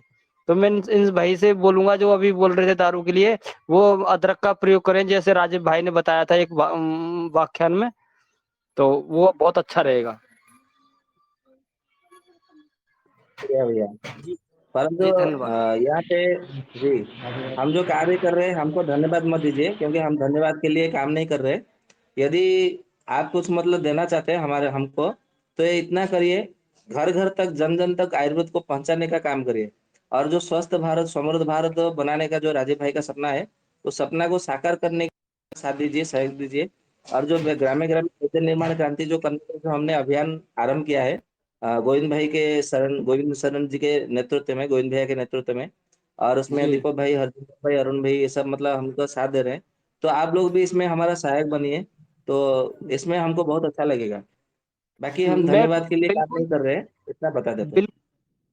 तो मैं इन भाई से बोलूंगा जो अभी बोल रहे थे दारू के लिए, वो अदरक का प्रयोग करें जैसे राजीव भाई ने बताया था एक व्याख्यान में, तो वो बहुत अच्छा रहेगा। बढ़िया भैया। जी। परंतु जी धन्यवाद। यहाँ पे जी, हम जो कार्य कर रहे हैं हमको धन्यवाद मत दीजिए, क्योंकि हम धन्यवाद के लिए काम नहीं कर रहे। यदि आप कुछ मतलब देना चाहते हैं हमारे हमको, तो ये इतना करिए, घर घर तक जन जन तक आयुर्वेद को पहुंचाने का काम करिए। और जो स्वस्थ भारत समृद्ध भारत बनाने का जो राजीव भाई का सपना है, उस सपना को साकार करने साथ दीजिए, सहयोग दीजिए। और जो ग्रामीण ग्रामीण पेयजल निर्माण क्रांति जो करने का जो हमने अभियान आरंभ किया है, गोविंद शरण जी के नेतृत्व में, गोविंद भैया के नेतृत्व में, और उसमें जी दीपक भाई, हरदीप भाई, अरुण भाई, ये सब मतलब हमको साथ दे रहे हैं। तो आप लोग भी इसमें हमारा सहायक बनिए, तो इसमें हमको बहुत अच्छा लगेगा। बाकी हम मैं धन्यवाद के लिए बात बिल्कुल नहीं कर रहे हैं, इतना बता देते हैं। बिल,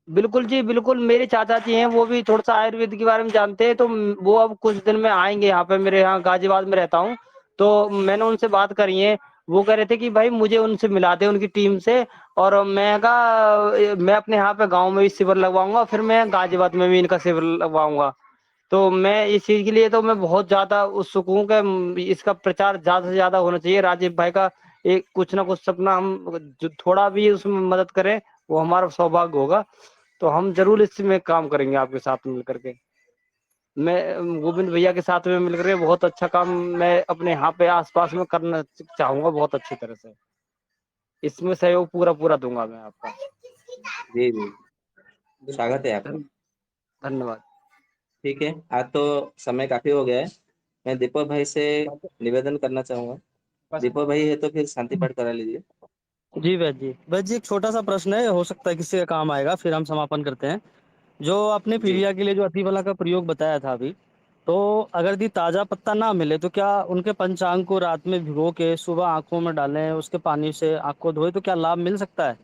बिल्कुल जी बिल्कुल। मेरे चाचा जी हैं, वो भी थोड़ा सा आयुर्वेद के बारे में जानते हैं, तो वो अब कुछ दिन में आएंगे यहाँ पे, मेरे यहाँ गाजियाबाद में रहता हूँ। तो मैंने उनसे बात करी है, वो कह रहे थे कि भाई मुझे उनसे मिला दे, उनकी टीम से। और मैं कहा मैं अपने यहाँ पे गांव में भी शिविर लगवाऊंगा, फिर मैं गाजियाबाद में भी इनका शिविर लगवाऊंगा। तो मैं इस चीज के लिए तो मैं बहुत ज्यादा उत्सुक हूँ कि इसका प्रचार ज्यादा से ज्यादा होना चाहिए। राजीव भाई का एक कुछ ना कुछ सपना, हम जो थोड़ा भी उसमें मदद करें वो हमारा सौभाग्य होगा। तो हम जरूर इसमें काम करेंगे आपके साथ मिल करके। मैं गोविंद भैया के साथ में मिल करके बहुत अच्छा काम मैं अपने यहाँ पे आसपास में करना चाहूंगा, बहुत अच्छी तरह से। इसमें सहयोग पूरा पूरा दूंगा मैं आपका। जी जी, बिल्कुल। स्वागत है आपका। धन्यवाद। ठीक है, आज तो समय काफी हो गया है। मैं दीपक भाई से निवेदन करना चाहूंगा। दीपक भाई है तो फिर शांति पाठ करा लीजिए। जी वैद्य जी, वैद्य जी एक छोटा सा प्रश्न है, हो सकता है किसी का काम आएगा, फिर हम समापन करते हैं। जो आपने जी, पीलिया के लिए जो अतिबला का प्रयोग बताया था अभी, तो अगर यदि ताजा पत्ता ना मिले तो क्या उनके पंचांग को रात में भिगो के सुबह आंखों में डालें, उसके पानी से आंख को धोए, तो क्या लाभ मिल सकता है?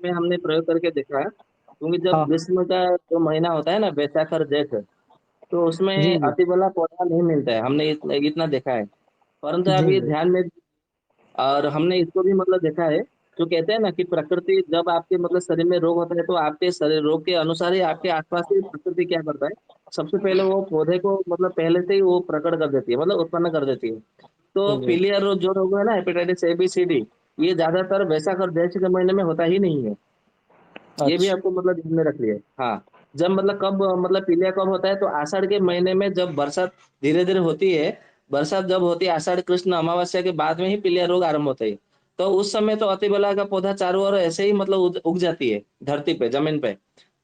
में हमने प्रयोग करके देखा है, क्योंकि जब हाँ। ग्रीष्म का जो महीना होता है ना, वैशाख और जेठ, तो उसमें जी जी। अतिबला पौधा नहीं मिलता है, हमने इतना देखा है। परंतु जी आप ये जी। ध्यान में, और हमने इसको भी मतलब देखा है, जो कहते हैं ना कि प्रकृति जब आपके मतलब शरीर में रोग होता है, तो आपके शरीर रोग के अनुसार ही आपके आसपास ही प्रकृति क्या करता है, सबसे पहले वो पौधे को मतलब पहले से ही वो प्रकट कर देती है, मतलब उत्पन्न कर देती है। तो जी जी। पीलिया रोग जो रोग है ना, hepatitis A B C D, ये ज्यादातर वैशाख और ज्येष्ठ के महीने में होता ही नहीं है। ये भी अच्छा। आपको मतलब ध्यान में रख लिया। हाँ, जब मतलब कब मतलब पीलिया कब होता है, तो आषाढ़ के महीने में जब बरसात धीरे धीरे होती है, बरसात जब होती है आषाढ़ कृष्ण अमावस्या के बाद में ही पीलिया रोग आरंभ होता है। तो उस समय तो अतिबला का पौधा चारों ओर ऐसे ही मतलब उग जाती है धरती पे, जमीन पे।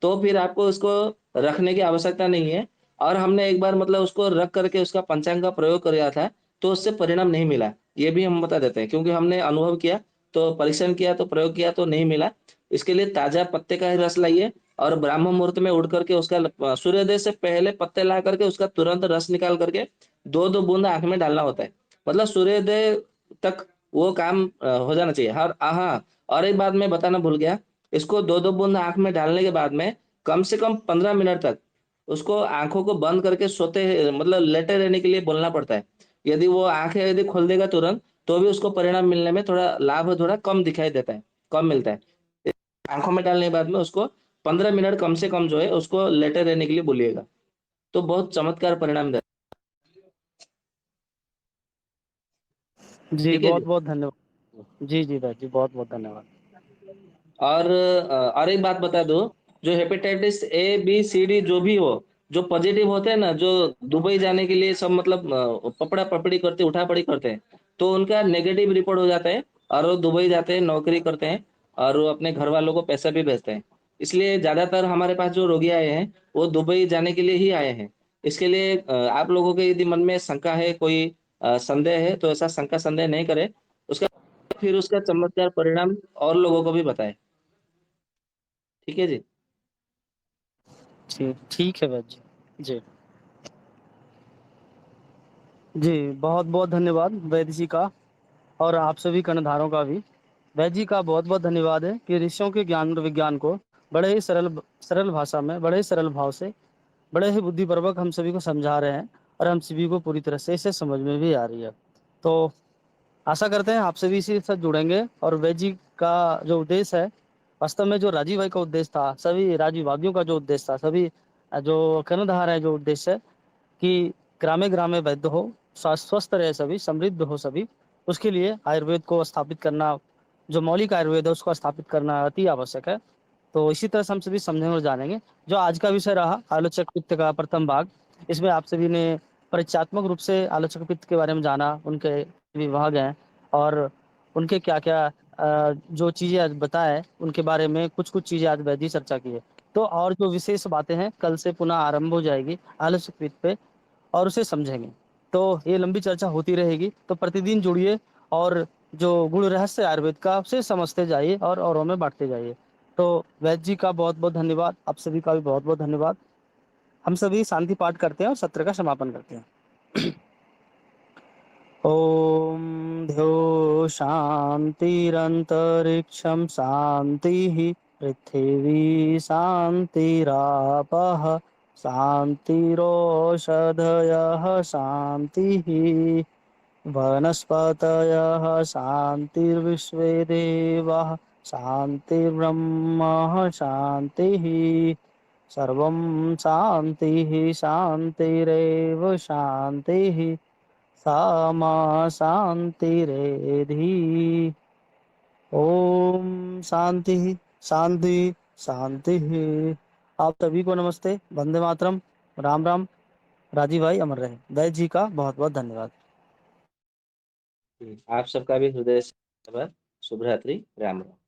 तो फिर आपको उसको रखने की आवश्यकता नहीं है। और हमने एक बार मतलब उसको रख करके उसका पंचांग का प्रयोग किया था, तो उससे परिणाम नहीं मिला। ये भी हम बता देते हैं, क्योंकि हमने अनुभव किया, तो परीक्षण किया, तो प्रयोग किया तो नहीं मिला। इसके लिए ताजा पत्ते का ही रस लाइए, और ब्राह्म मुहूर्त में उठ करके उसका सूर्योदय से पहले पत्ते ला करके उसका तुरंत रस निकाल करके दो दो बूंद आंख में डालना होता है। मतलब सूर्योदय तक वो काम हो जाना चाहिए। हर हाँ, और एक बात मैं बताना भूल गया, इसको दो दो बूंद आंख में डालने के बाद में कम से कम 15 मिनट तक उसको आंखों को बंद करके सोते मतलब लेटे रहने के लिए बोलना पड़ता है। यदि वो आंखें यदि खोल देगा तुरंत, तो भी उसको परिणाम मिलने में थोड़ा लाभ थोड़ा कम दिखाई देता है, कम मिलता है। आंखों में डालने के बाद में उसको 15 मिनट कम से कम जो है उसको लेटे रहने के लिए बोलिएगा, तो बहुत चमत्कार परिणाम देता है। जी ठीक है बहुत जी। बहुत धन्यवाद। जी जी वैद्य जी, बहुत बहुत धन्यवाद। और एक बात बता दो, जो hepatitis A B C D जो भी हो, जो पॉजिटिव होते हैं ना, जो दुबई जाने के लिए सब मतलब पपड़ा पपड़ी करते, उठा पड़ी करते हैं, तो उनका नेगेटिव रिपोर्ट हो जाता है, और वो दुबई जाते हैं, नौकरी करते हैं, और वो अपने घर वालों को पैसा भी भेजते हैं। इसलिए ज्यादातर हमारे पास जो रोगी आए हैं, वो दुबई जाने के लिए ही आए हैं। इसके लिए आप लोगों के यदि मन में शंका है, कोई संदेह है, तो ऐसा शंका संदेह नहीं करें। उसका फिर उसका चमत्कार परिणाम और लोगों को भी बताएं। ठीक है जी। जी ठीक है वैद्य जी। जी जी, बहुत बहुत धन्यवाद वैद्य जी का, और आप सभी कर्णधारों का भी। वैद्य जी का बहुत बहुत धन्यवाद है कि ऋषियों के ज्ञान और विज्ञान को बड़े ही सरल सरल भाषा में, बड़े ही सरल भाव से, बड़े ही बुद्धिपूर्वक हम सभी को समझा रहे हैं, और हम सभी को पूरी तरह से इसे समझ में भी आ रही है। तो आशा करते हैं आप सभी इसी के साथ जुड़ेंगे। और वैद्य जी का जो उद्देश्य है, वास्तव में जो राजीव भाई का उद्देश्य था, सभी राजीववादियों का जो उद्देश्य था, सभी जो कर्णधार है जो उद्देश्य है कि ग्रामे ग्रामे वैद्य हो, स्वस्थ रहे सभी, समृद्ध हो सभी, उसके लिए आयुर्वेद को स्थापित करना, जो मौलिक आयुर्वेद है उसको स्थापित करना अति आवश्यक है। तो इसी तरह से हम सभी समझेंगे और जानेंगे। जो आज का विषय रहा आलोचक पित्त का प्रथम भाग, इसमें आप सभी ने परिचयात्मक रूप से आलोचक पित्त के बारे में जाना, उनके विभाग हैं, और उनके क्या क्या जो चीज़ें आज बताए उनके बारे में कुछ कुछ चीज़ें आज वैद्य चर्चा की है। तो और जो विशेष बातें हैं कल से पुनः आरंभ हो जाएगी आलोचक पित्त पे, और उसे समझेंगे। तो ये लंबी चर्चा होती रहेगी, तो प्रतिदिन जुड़िए और जो गुण रहस्य आयुर्वेद का से समझते जाइए और औरों में बांटते जाइए। तो वैद्य जी का बहुत बहुत धन्यवाद, आप सभी का भी बहुत बहुत धन्यवाद। हम सभी शांति पाठ करते हैं और सत्र का समापन करते हैं। ओम ध्यो शांतिरंतरिक्षम शांति, पृथिवी शांतिरापः शांतिरोषधयः शांति, वनस्पतयः शांतिर्विश्वे देवाः शांतिर्ब्रह्म शांतिः, सर्वं शांतिः शांतिरेव शांतिः, सा मा शांतिरेधि। ओम शांति शांति शांति। आप सभी को नमस्ते, वंदे मातरम, राम राम। राजीव भाई अमर रहे। दैव जी का बहुत बहुत धन्यवाद। आप सबका भी हृदय से धन्यवाद। शुभ रात्रि, राम राम।